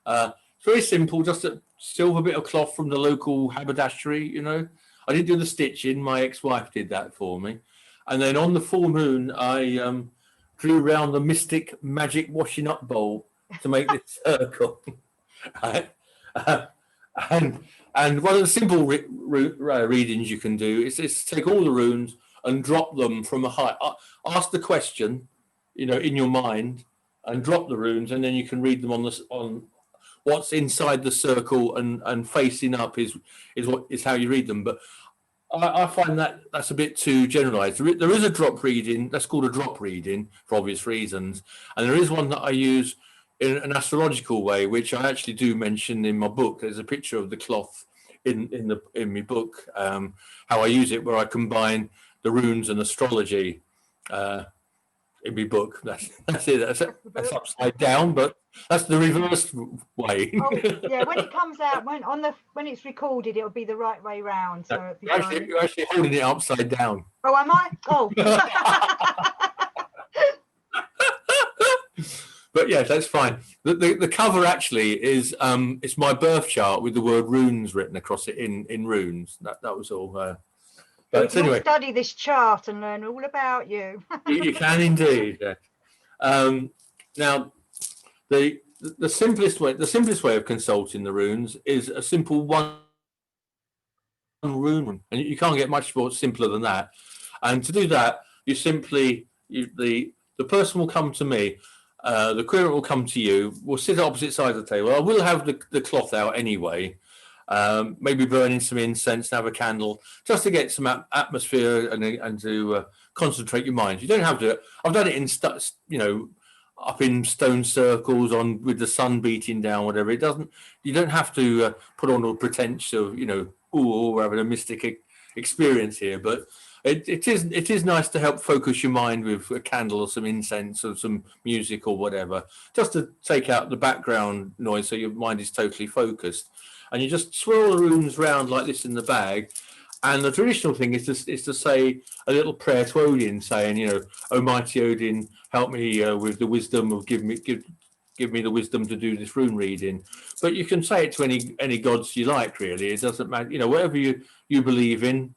It's very simple, just a silver bit of cloth from the local haberdashery, you know. I didn't do the stitching, my ex-wife did that for me. And then on the full moon, I drew round the mystic magic washing up bowl to make this circle. Right? Uh, and one of the simple readings you can do is take all the runes and drop them from a height. Ask the question, in your mind, and drop the runes, and then you can read them on what's inside the circle, and facing up is how you read them. But I find that's a bit too generalized. There is a drop reading that's called a drop reading for obvious reasons, and there is one that I use in an astrological way, which I actually do mention in my book. There's a picture of the cloth in my book, how I use it, where I combine the runes and astrology in my book. That's it. That's upside down, but that's the reverse way. Oh, yeah, when it comes out, when it's recorded, it'll be the right way round. So you're actually holding it upside down. Oh, am I? Oh. But yeah, that's fine. The cover actually is it's my birth chart with the word runes written across it in runes. That was all. But anyway, study this chart and learn all about you. You can indeed. Yeah. Now, the simplest way of consulting the runes is a simple one rune, and you can't get much more simpler than that. And to do that, the person will come to me. The querent will come to you. We'll sit opposite sides of the table. I will have the cloth out anyway. Maybe burning some incense and have a candle just to get some atmosphere and to concentrate your mind. You don't have to. I've done it in up in stone circles with the sun beating down, whatever. You don't have to put on all pretense of we're having a mystic experience here, but it is nice to help focus your mind with a candle or some incense or some music or whatever, just to take out the background noise so your mind is totally focused. And you just swirl the runes round like this in the bag. And the traditional thing is to say a little prayer to Odin, saying, Almighty Odin, help me with the wisdom of give me the wisdom to do this rune reading. But you can say it to any gods you like, really. It doesn't matter, whatever you believe in.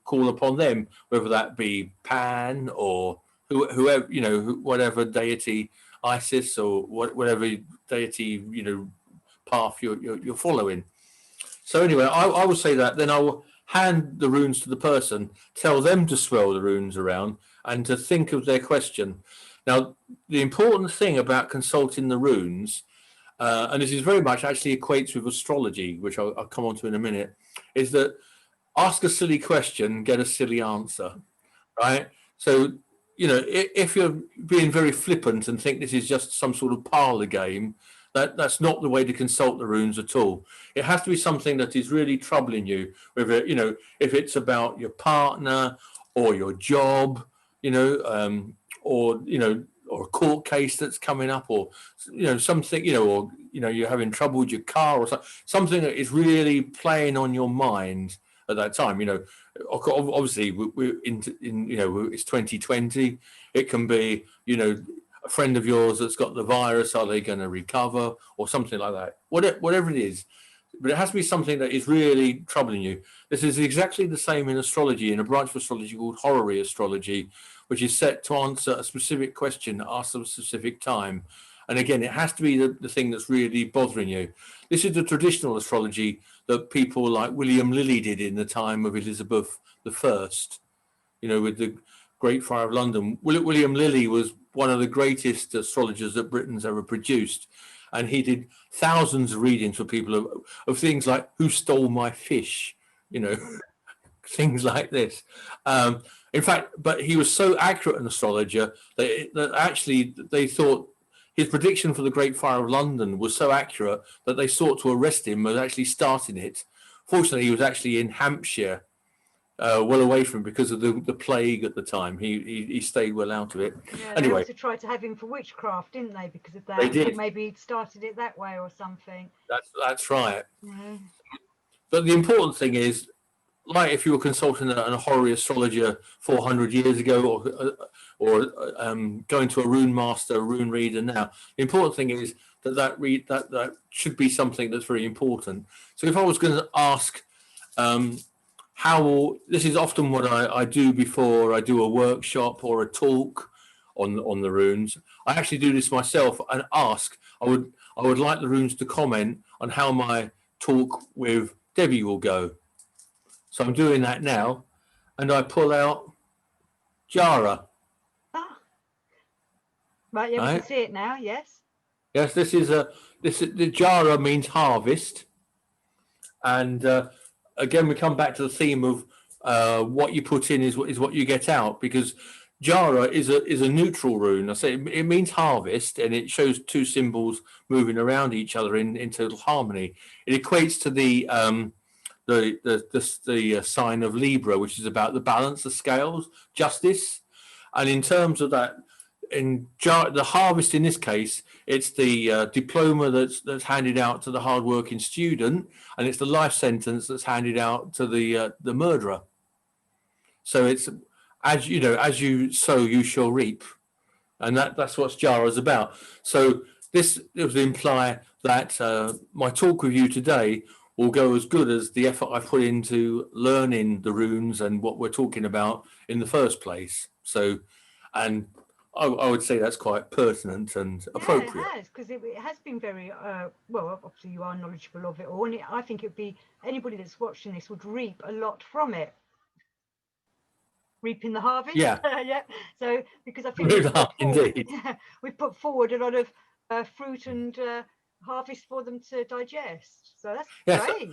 Call upon them, whether that be Pan or whoever, whatever deity, Isis or whatever deity, path you're following. So anyway, I will say that. Then I will hand the runes to the person, tell them to swirl the runes around and to think of their question. Now, the important thing about consulting the runes, and this is very much actually equates with astrology, which I'll come on to in a minute, is that ask a silly question, get a silly answer, right? So, if you're being very flippant and think this is just some sort of parlor game, that's not the way to consult the runes at all. It has to be something that is really troubling you, whether, if it's about your partner or your job, or a court case that's coming up, or something, or you're having trouble with your car, or something that is really playing on your mind at that time. Obviously we're in it's 2020. It can be a friend of yours that's got the virus. Are they going to recover, or something like that? Whatever it is, but it has to be something that is really troubling you. This is exactly the same in astrology, in a branch of astrology called horary astrology, which is set to answer a specific question asked at a specific time. And again, it has to be the thing that's really bothering you. This is the traditional astrology that people like William Lilly did in the time of Elizabeth I, with the Great Fire of London. William Lilly was one of the greatest astrologers that Britain's ever produced. And he did thousands of readings for people of things like who stole my fish, things like this. In fact, but he was so accurate an astrologer that actually they thought his prediction for the Great Fire of London was so accurate that they sought to arrest him as actually starting it. Fortunately, he was actually in Hampshire, well away from, because of the plague at the time. He stayed well out of it. Yeah, anyway, they also tried to have him for witchcraft, didn't they? Because of that, they did. Maybe he started it that way or something. That's right. Mm-hmm. But the important thing is, like if you were consulting a horary astrologer 400 years ago, or going to a rune master, a rune reader now, the important thing is that should be something that's very important. So if I was going to ask, this is often what I do before I do a workshop or a talk on the runes. I actually do this myself and ask. I would like the runes to comment on how my talk with Debbie will go. So I'm doing that now, and I pull out Jara. Ah. Right, yeah, we can see it now. Yes. Yes, the Jara means harvest, and again we come back to the theme of what you put in is what you get out, because Jara is a neutral rune. I say it means harvest, and it shows two symbols moving around each other in total harmony. It equates to the sign of Libra, which is about the balance, the scales, justice. And in terms of that, the harvest in this case, it's the diploma that's handed out to the hardworking student, and it's the life sentence that's handed out to the murderer. So it's, as you know, as you sow, you shall reap, and that's what Jara is about. So this would imply that my talk with you today will go as good as the effort I put into learning the runes and what we're talking about in the first place. So, and I would say that's quite pertinent and appropriate. Yeah, it has, because it has been very, well, obviously you are knowledgeable of it all, and I think it would be, anybody that's watching this would reap a lot from it. Reaping the harvest. Yeah. Yeah. So, because I think we've put forward a lot of fruit and harvest for them to digest. So that's great.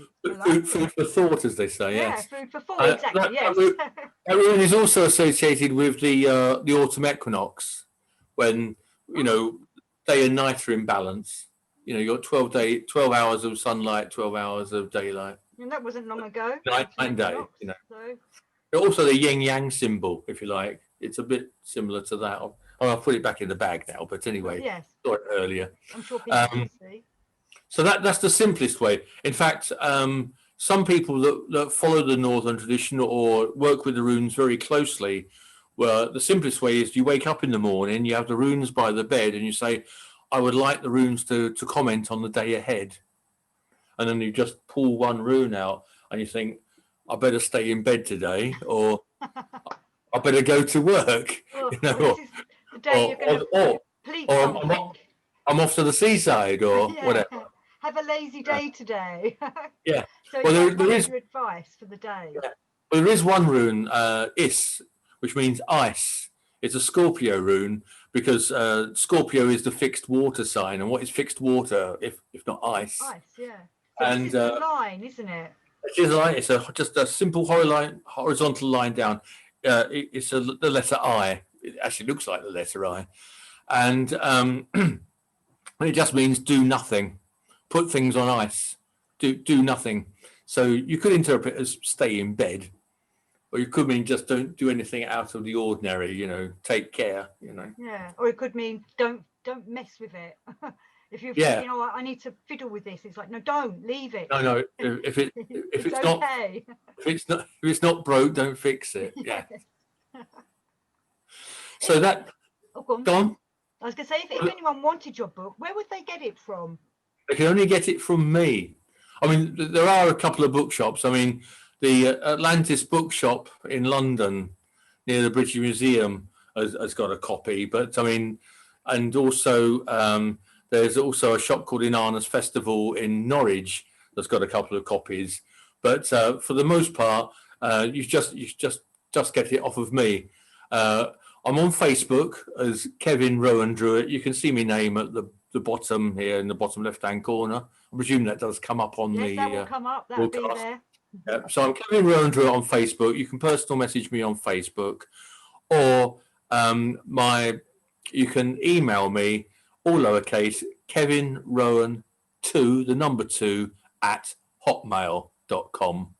Food for thought, as they say. Yeah, yes. Food for thought. Exactly. Yes. That rune is also associated with the autumn equinox, when day and night are in balance. You got 12 hours of sunlight, 12 hours of daylight. And that wasn't long ago. Night and day. So. Also the yin yang symbol, if you like. It's a bit similar to that. I'll put it back in the bag now. But anyway, yes. Saw it earlier. I'm sure people can see. So that's the simplest way. In fact, some people that follow the Northern tradition or work with the runes very closely, well, the simplest way is you wake up in the morning, you have the runes by the bed, and you say, I would like the runes to comment on the day ahead. And then you just pull one rune out and you think, I better stay in bed today, or I better go to work. This is the day you're going to complete something. I'm off to the seaside, or whatever. Have a lazy day today. Yeah. So well, there is your advice for the day. Yeah. Well, there is one rune, Is, which means ice. It's a Scorpio rune, because Scorpio is the fixed water sign, and what is fixed water if not ice? Ice, yeah. So and it's a line, isn't it? It is a line. It's just a simple horizontal line down. It's the letter I. It actually looks like the letter I, and it just means do nothing, put things on ice, do nothing. So you could interpret it as stay in bed, or you could mean just don't do anything out of the ordinary. Take care. Yeah, or it could mean don't mess with it. If you I need to fiddle with this, it's like, no, don't leave it. No. If it's not broke, don't fix it. Yeah. So that. Oh, go on. I was going to say, if anyone wanted your book, where would they get it from? They can only get it from me. I mean, there are a couple of bookshops. I mean, the Atlantis bookshop in London, near the British Museum, has got a copy. But I mean, and also. There's also a shop called Inanna's Festival in Norwich that's got a couple of copies, but for the most part, you just get it off of me. I'm on Facebook as Kevin Rowan-Drewitt. You can see my name at the bottom here in the bottom left-hand corner. I presume that does come up on the. That will come up. That'll be there. Yeah, so I'm Kevin Rowan-Drewitt on Facebook. You can personal message me on Facebook, or you can email me. All lowercase, Kevin Rowan 2, the number 2 at hotmail.com.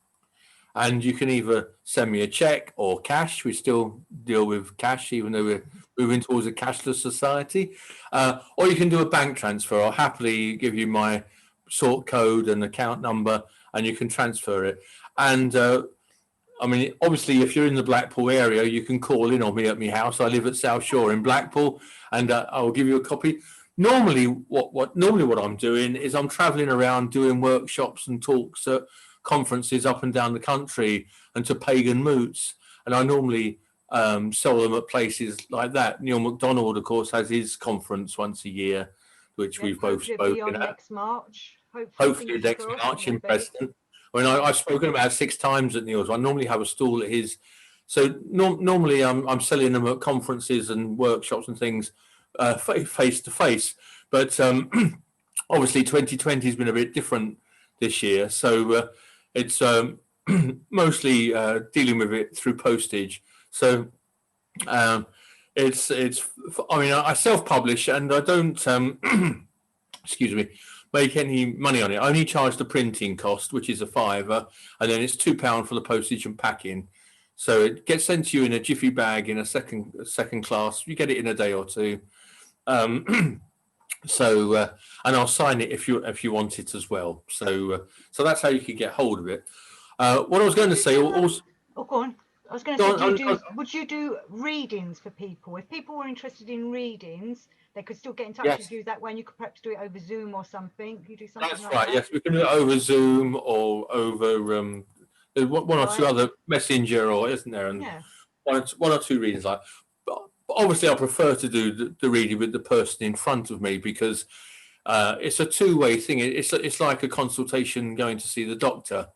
And you can either send me a check or cash. We still deal with cash, even though we're moving towards a cashless society. Or you can do a bank transfer. I'll happily give you my sort code and account number, and you can transfer it. And I mean, obviously, if you're in the Blackpool area, you can call in on me at my house. I live at South Shore in Blackpool, and I will give you a copy. Normally, what I'm doing is I'm travelling around doing workshops and talks at conferences up and down the country and to pagan moots, and I normally sell them at places like that. Neil MacDonald, of course, has his conference once a year, which we've both spoken at. Next March. Hopefully next March in Preston. I mean, I've spoken about 6 times at Neil's. I normally have a stall at his. So normally I'm selling them at conferences and workshops and things face to face. But obviously 2020 has been a bit different this year. So it's mostly dealing with it through postage. So it's I mean, I self-publish and I don't excuse me, make any money on it. I only charge the printing cost, which is a £5, and then it's £2 for the postage and packing. So it gets sent to you in a jiffy bag in a second class. You get it in a day or two. So and I'll sign it if you want it as well. So that's how you can get hold of it. What I was going to say also. Oh, go on. I was going to say, would you do readings for people? If people were interested in readings, they could still get in touch with you that way, and you could perhaps do it over Zoom or something. You do something. That's like right. That? Yes, we can do it over Zoom or over there's one or two other messenger, or isn't there? And one or two readings like. But obviously, I prefer to do the reading with the person in front of me because it's a two-way thing. It's like a consultation going to see the doctor.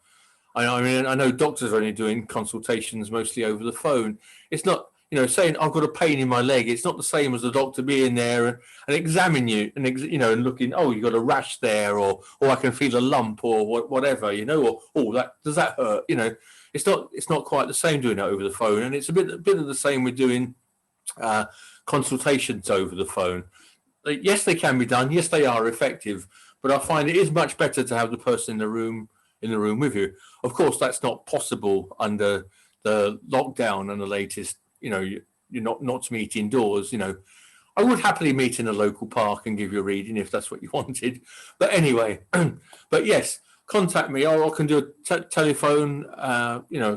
I mean, I know doctors are only doing consultations mostly over the phone. It's not, saying I've got a pain in my leg. It's not the same as the doctor being there and examine you and, and looking, oh, you've got a rash there or I can feel a lump or whatever, or, oh, does that hurt? It's not quite the same doing it over the phone. And it's a bit of the same with doing consultations over the phone. Yes, they can be done. Yes, they are effective. But I find it is much better to have the person in the room with you. Of course, that's not possible under the lockdown and the latest, you're not to meet indoors. I would happily meet in a local park and give you a reading if that's what you wanted. But anyway, but yes, contact me, or I can do a telephone,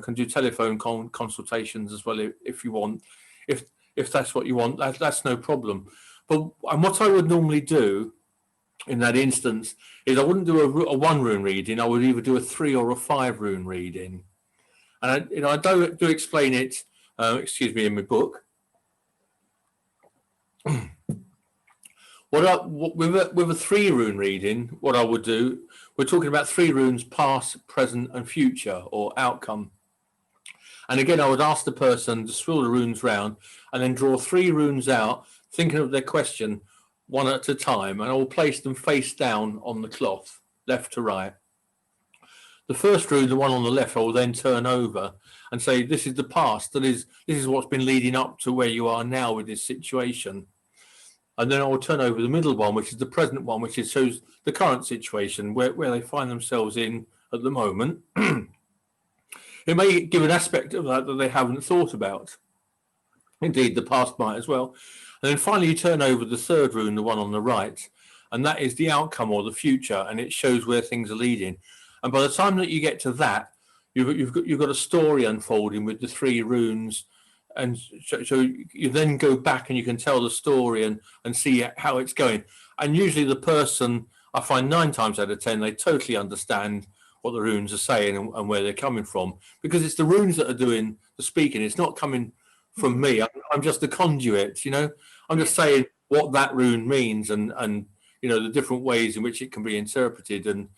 can do telephone consultations as well if you want, if that's what you want, that's no problem. And what I would normally do in that instance is I wouldn't do a 1 rune reading. I would either do a 3 or a 5 rune reading, and I do explain it. In my book. With a 3 rune reading, what I would do, we're talking about 3 runes: past, present, and future, or outcome. And again, I would ask the person to swirl the runes round and then draw 3 runes out, thinking of their question one at a time, and I will place them face down on the cloth, left to right. The first rune, the one on the left, I will then turn over and say, this is the past. This is what's been leading up to where you are now with this situation. And then I will turn over the middle one, which is the present one, which shows the current situation, where they find themselves in at the moment. It may give an aspect of that they haven't thought about. Indeed, the past might as well. And then finally, you turn over the third rune, the one on the right, and that is the outcome or the future, and it shows where things are leading. And by the time that you get to that, you've got a story unfolding with the 3 runes, and so you then go back and you can tell the story and see how it's going. And usually the person, I find 9 times out of 10, they totally understand what the runes are saying and where they're coming from, because it's the runes that are doing the speaking. It's not coming from me. I'm just a conduit, I'm just saying what that rune means and the different ways in which it can be interpreted, and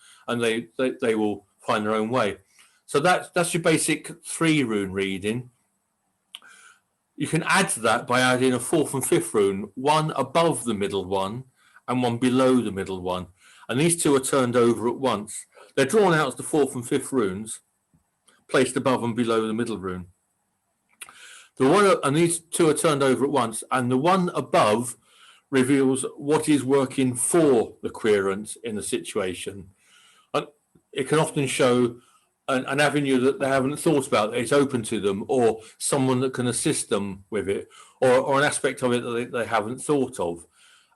they will find their own way. So that's your basic 3 rune reading. You can add to that by adding a 4th and 5th rune, one above the middle one and one below the middle one. And these 2 are turned over at once. They're drawn out as the 4th and 5th runes, placed above and below the middle rune. And these 2 are turned over at once, and the one above reveals what is working for the querent in the situation. And it can often show an avenue that they haven't thought about, that is open to them, or someone that can assist them with it, or an aspect of it that they haven't thought of.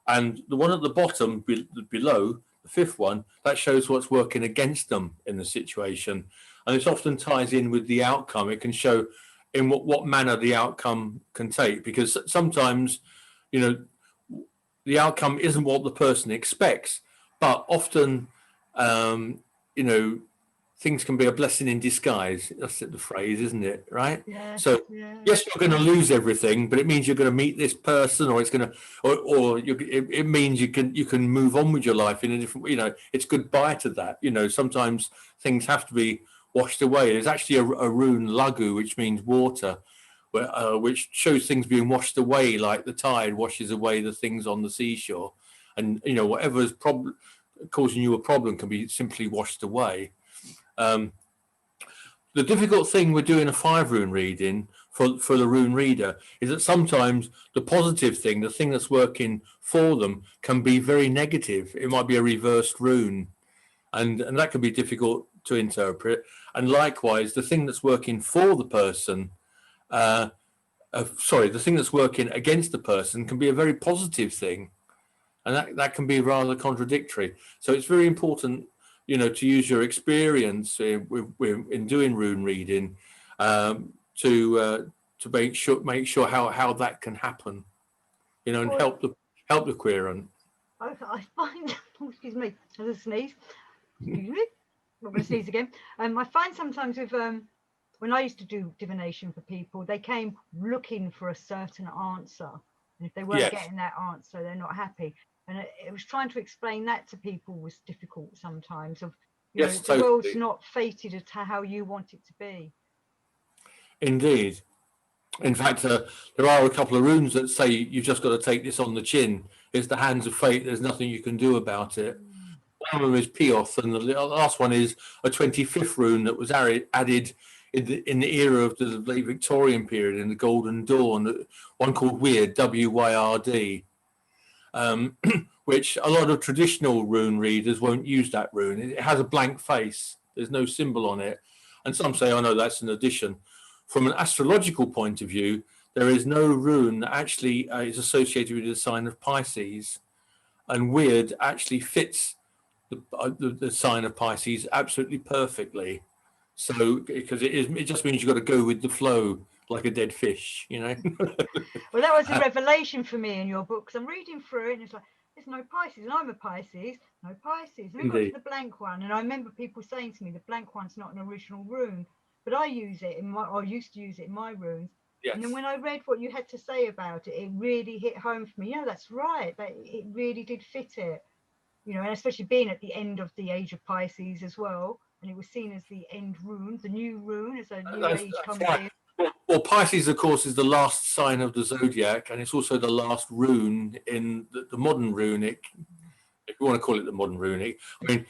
And the one at the bottom below, the 5th one, that shows what's working against them in the situation. And this often ties in with the outcome. It can show in what manner the outcome can take, because sometimes, the outcome isn't what the person expects, but often, things can be a blessing in disguise. That's the phrase, isn't it? Right? Yes, So yeah. yes, you're going to lose everything, but it means you're going to meet this person, or it's going to, it means you can move on with your life in a different. It's goodbye to that. Sometimes things have to be washed away. There's actually a rune lagu, which means water, which shows things being washed away, like the tide washes away the things on the seashore, and whatever's causing you a problem can be simply washed away. The difficult thing with doing a 5-rune reading for the rune reader is that sometimes the positive thing, the thing that's working for them, can be very negative. It might be a reversed rune, and that can be difficult to interpret. And likewise, the thing that's working for the person, the thing that's working against the person can be a very positive thing, and that can be rather contradictory. So it's very important, to use your experience in doing rune reading, to make sure how that can happen, and help the querent. I find, excuse me, as a sneeze. Excuse me, I'm going to sneeze again. I find sometimes with when I used to do divination for people, they came looking for a certain answer, and if they weren't getting that answer, they're not happy. And it was trying to explain that to people was difficult sometimes. Of the world's not fated to how you want it to be. Indeed. In fact, there are a couple of runes that say you've just got to take this on the chin. It's the hands of fate. There's nothing you can do about it. One of them is Pioth, and the last one is a 25th rune that was added in the era of the late Victorian period, in the Golden Dawn. One called Wyrd, W-Y-R-D. Which a lot of traditional rune readers won't use that rune. It has a blank face. There's no symbol on it. And some say, oh no, that's an addition. From an astrological point of view, there is no rune that actually is associated with the sign of Pisces. And Wyrd actually fits the sign of Pisces absolutely perfectly. So, because it just means you've got to go with the flow like a dead fish, Well, that was a revelation for me in your book, because I'm reading through it and it's like, there's no Pisces, and I'm a Pisces, no Pisces. And I got to the blank one, and I remember people saying to me, the blank one's not an original rune, but I use it I used to use it in my runes. Yes. And then when I read what you had to say about it, it really hit home for me. That's right. It really did fit it. And especially being at the end of the age of Pisces as well, and it was seen as the end rune, the new rune, as a new age comes in. Well, Pisces, of course, is the last sign of the zodiac, and it's also the last rune in the modern runic, if you want to call it the modern runic. I mean,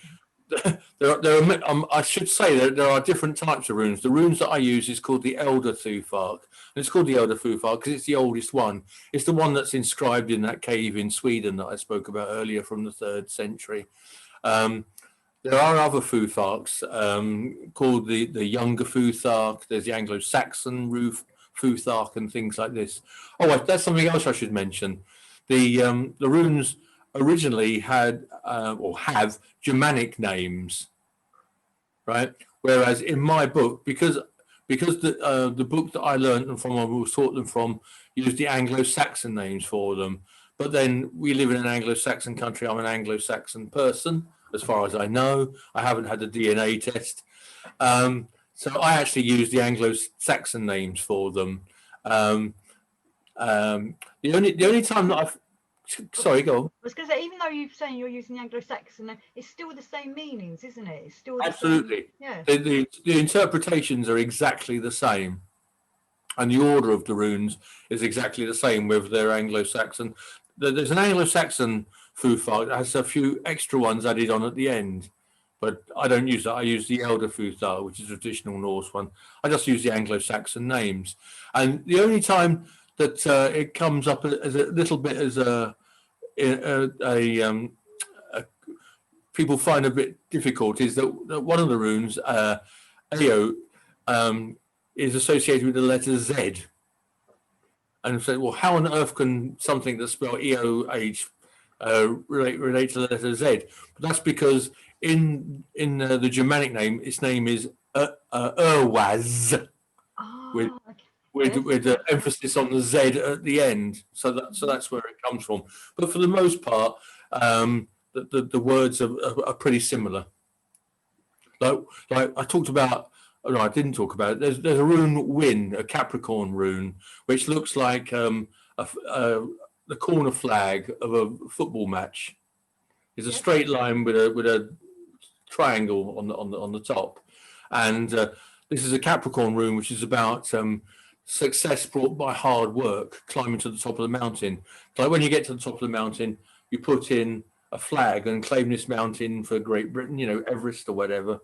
I should say that there are different types of runes. The runes that I use is called the Elder Futhark, and it's called the Elder Futhark because it's the oldest one. It's the one that's inscribed in that cave in Sweden that I spoke about earlier from the 3rd century. There are other Futharks called the Younger Futhark. There's the Anglo-Saxon Futhark and things like this. Oh, that's something else I should mention. The runes originally had or have Germanic names, right? Whereas in my book, because the book that I learned them from, I was taught them from, used the Anglo-Saxon names for them. But then we live in an Anglo-Saxon country. I'm an Anglo-Saxon person, as far as I know. I haven't had a DNA test. So I actually use the Anglo-Saxon names for them. The only time that I've... Sorry, go on. I was going to say, even though you're saying you're using the Anglo-Saxon name, it's still the same meanings, isn't it? It's still the absolutely same, yeah. The interpretations are exactly the same, and the order of the runes is exactly the same, whether they're Anglo-Saxon. There's an Anglo-Saxon Futhark that has a few extra ones added on at the end, but I don't use that. I use the Elder Futhark, which is a traditional Norse one. I just use the Anglo-Saxon names, and the only time that it comes up as a little bit as people find a bit difficult is that one of the runes, Ao, is associated with the letter Z. And say, well, how on earth can something that's spelled EOH relate to the letter Z? But that's because in the Germanic name, its name is Erwaz, with the emphasis on the Z at the end. So that's where it comes from. But for the most part, the words are pretty similar. Like I talked about, no, I didn't talk about it. There's a rune Win, a Capricorn rune, which looks like the corner flag of a football match. It's a straight line with a triangle on the top, and this is a Capricorn rune, which is about success brought by hard work, climbing to the top of the mountain. Like when you get to the top of the mountain, you put in a flag and claim this mountain for Great Britain, Everest or whatever,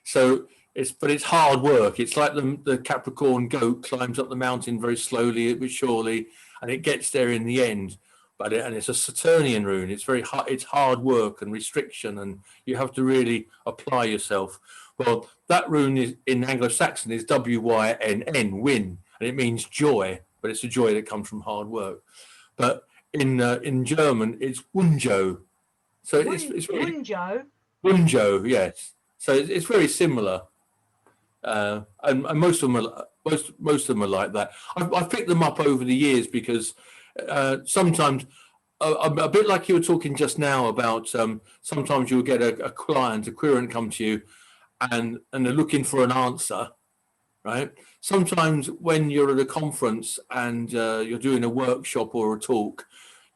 So it's hard work. It's like the Capricorn goat climbs up the mountain very slowly but surely, and it gets there in the end. And it's a Saturnian rune. It's very hard. It's hard work and restriction, and you have to really apply yourself. Well, that rune is in Anglo-Saxon is W-Y-N-N, win, and it means joy, but it's a joy that comes from hard work. But in German, it's Wunjo. So it's really, Wunjo, yes. So it's very similar, and most of them are like that. I've picked them up over the years because sometimes, a bit like you were talking just now about, sometimes you'll get a querent come to you, and they're looking for an answer, right? Sometimes when you're at a conference and you're doing a workshop or a talk,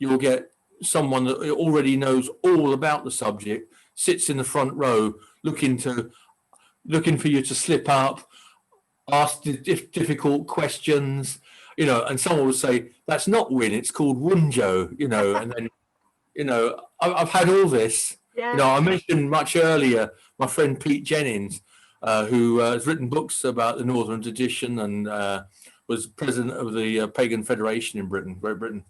you'll get someone that already knows all about the subject, sits in the front row, looking for you to slip up, ask difficult questions, and someone will say, that's not Win, it's called Wunjo, and then, I've had all this. Yeah. I mentioned much earlier my friend Pete Jennings, who has written books about the Northern tradition and was president of the Pagan Federation in Great Britain.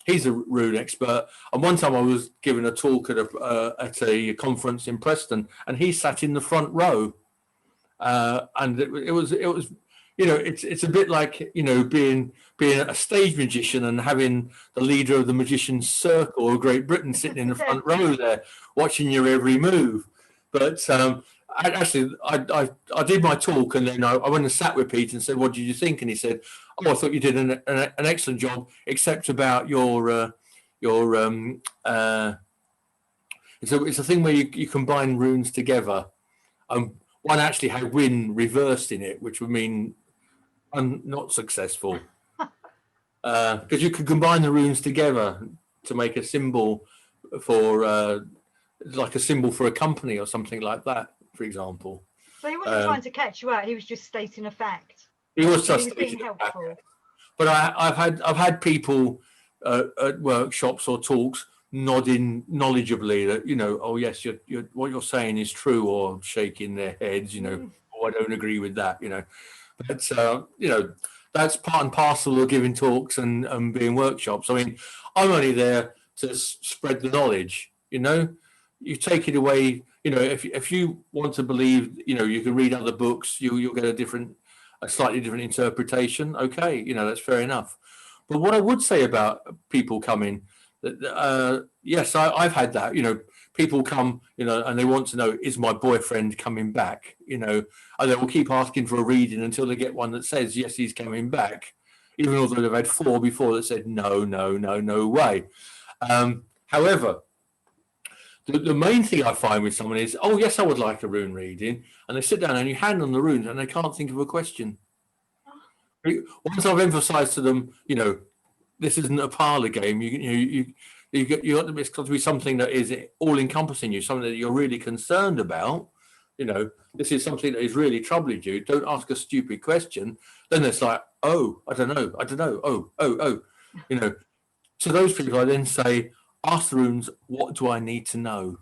He's a rune expert, and one time I was giving a talk at a conference in Preston, and he sat in the front row, and it was it's a bit like being a stage magician and having the leader of the Magician's Circle of Great Britain sitting in the front row there watching your every move. But I did my talk, and then I went and sat with Pete and said, what did you think? And he said, oh, I thought you did an excellent job, except about your it's a thing where you combine runes together. One actually had Win reversed in it, which would mean not successful, because you could combine the runes together to make a symbol for like a symbol for a company or something like that, for example. So he wasn't trying to catch you out, he was just stating a fact. He was just stating a fact. But I've had people at workshops or talks nodding knowledgeably that oh yes, what you're saying is true, or shaking their heads, oh, I don't agree with that, But that's part and parcel of giving talks and being workshops. I mean, I'm only there to spread the knowledge. You take it away. If you want to believe, you can read other books. You'll get a slightly different interpretation. Okay, that's fair enough. But what I would say about people coming, yes, I've had that. People come, and they want to know, is my boyfriend coming back? And they will keep asking for a reading until they get one that says, yes, he's coming back, even though they've had 4 before that said, no way. However, the main thing I find with someone is, oh, yes, I would like a rune reading. And they sit down and you hand them the runes and they can't think of a question. Once I've emphasized to them, this isn't a parlor game. It's got to be something that is all encompassing you, something that you're really concerned about. This is something that is really troubling you. Don't ask a stupid question. Then it's like, oh, I don't know. Oh. To those people, I then say, ask the runes, what do I need to know?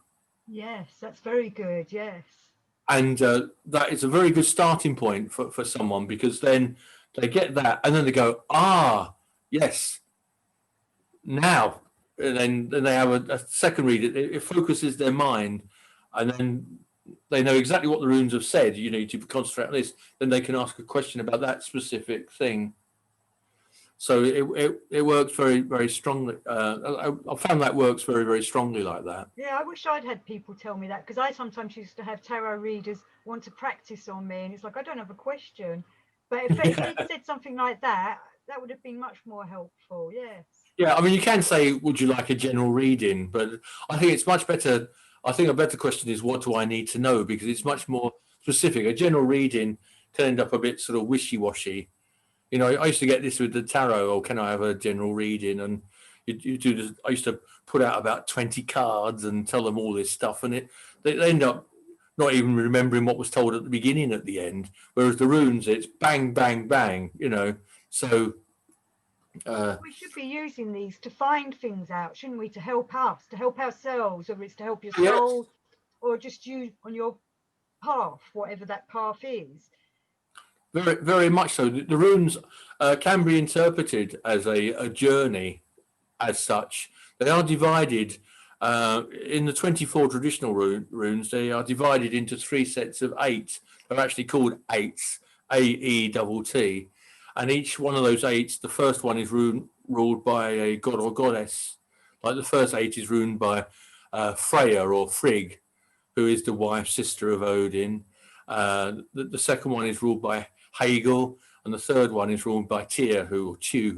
Yes, that's very good. Yes. And that is a very good starting point for someone, because then they get that and then they go, yes, now. And then they have a second read. It focuses their mind, and then they know exactly what the runes have said. You need to concentrate on this. Then they can ask a question about that specific thing. So it works very, very strongly. I found that works very, very strongly like that. Yeah, I wish I'd had people tell me that, because I sometimes used to have tarot readers want to practice on me, and it's like, I don't have a question. But if they said something like that, that would have been much more helpful. Yes. Yeah, I mean, you can say, would you like a general reading? But I think it's much better. I think a better question is, what do I need to know? Because it's much more specific. A general reading can end up a bit sort of wishy-washy. You know, I used to get this with the tarot, or can I have a general reading? And you do this. I used to put out about 20 cards and tell them all this stuff, and they end up not even remembering what was told at the beginning at the end. Whereas the runes, it's bang, bang, bang, you know. So we should be using these to find things out, shouldn't we? To help us, to help ourselves, or it's to help your soul, or just you on your path, whatever that path is. Very, very much so. The runes can be interpreted as a journey as such. They are divided in the 24 traditional runes. They are divided into 3 sets of 8. They're actually called 8s, A-E-T-T. And each one of those 8s, the first one is ruled by a god or goddess. Like the first 8 is ruled by Freya or Frigg, who is the wife, sister of Odin. The second one is ruled by Hegel, and the third one is ruled by Tyr, who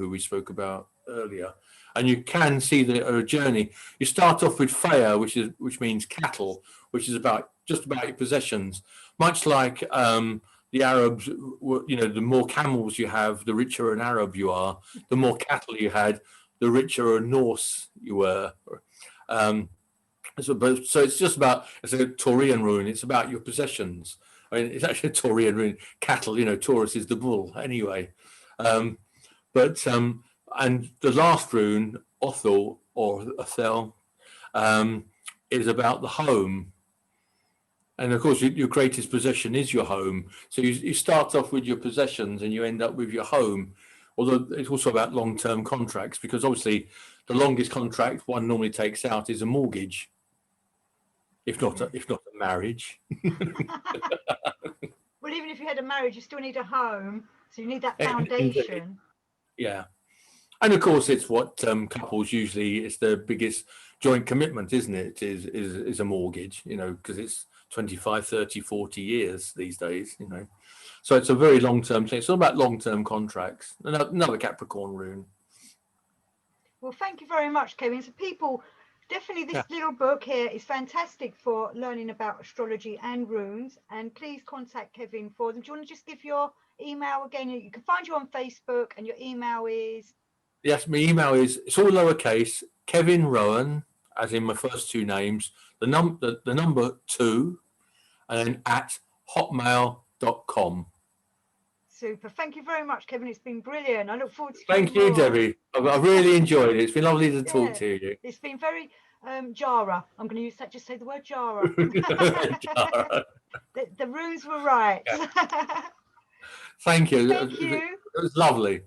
we spoke about earlier. And you can see the journey. You start off with Freya, which means cattle, which is just about your possessions. Much like the Arabs, you know, the more camels you have, the richer an Arab you are. The more cattle you had, the richer a Norse you were. So it's just about, it's a Taurian rune. It's about your possessions. I mean, it's actually a Taurian rune. Cattle, you know, Taurus is the bull anyway. And the last rune, Othel or Othel, is about the home. And of course, your greatest possession is your home. So you start off with your possessions and you end up with your home. Although it's also about long-term contracts, because obviously the longest contract one normally takes out is a mortgage, if not a marriage. Well, even if you had a marriage, you still need a home. So you need that foundation. Yeah. And of course, it's what couples usually, it's their biggest joint commitment, isn't it? Is a mortgage, you know, because it's 25, 30, 40 years these days, you know. So it's a very long-term thing. It's all about long-term contracts. Another Capricorn rune. Well, thank you very much, Kevin. So people, definitely this little book here is fantastic for learning about astrology and runes. And please contact Kevin for them. Do you want to just give your email again? You can find you on Facebook, and your email is? Yes, my email is, it's all lowercase, Kevin Rowan, as in my first 2 names, the number 2, and then at hotmail.com. Super. Thank you very much, Kevin. It's been brilliant. I look forward to Thank you, Debbie. I've really enjoyed it. It's been lovely to talk to you. It's been very Jara. I'm going to use that. Just say the word Jara. Jara. The runes were right. Yeah. Thank you. Thank you. It was lovely.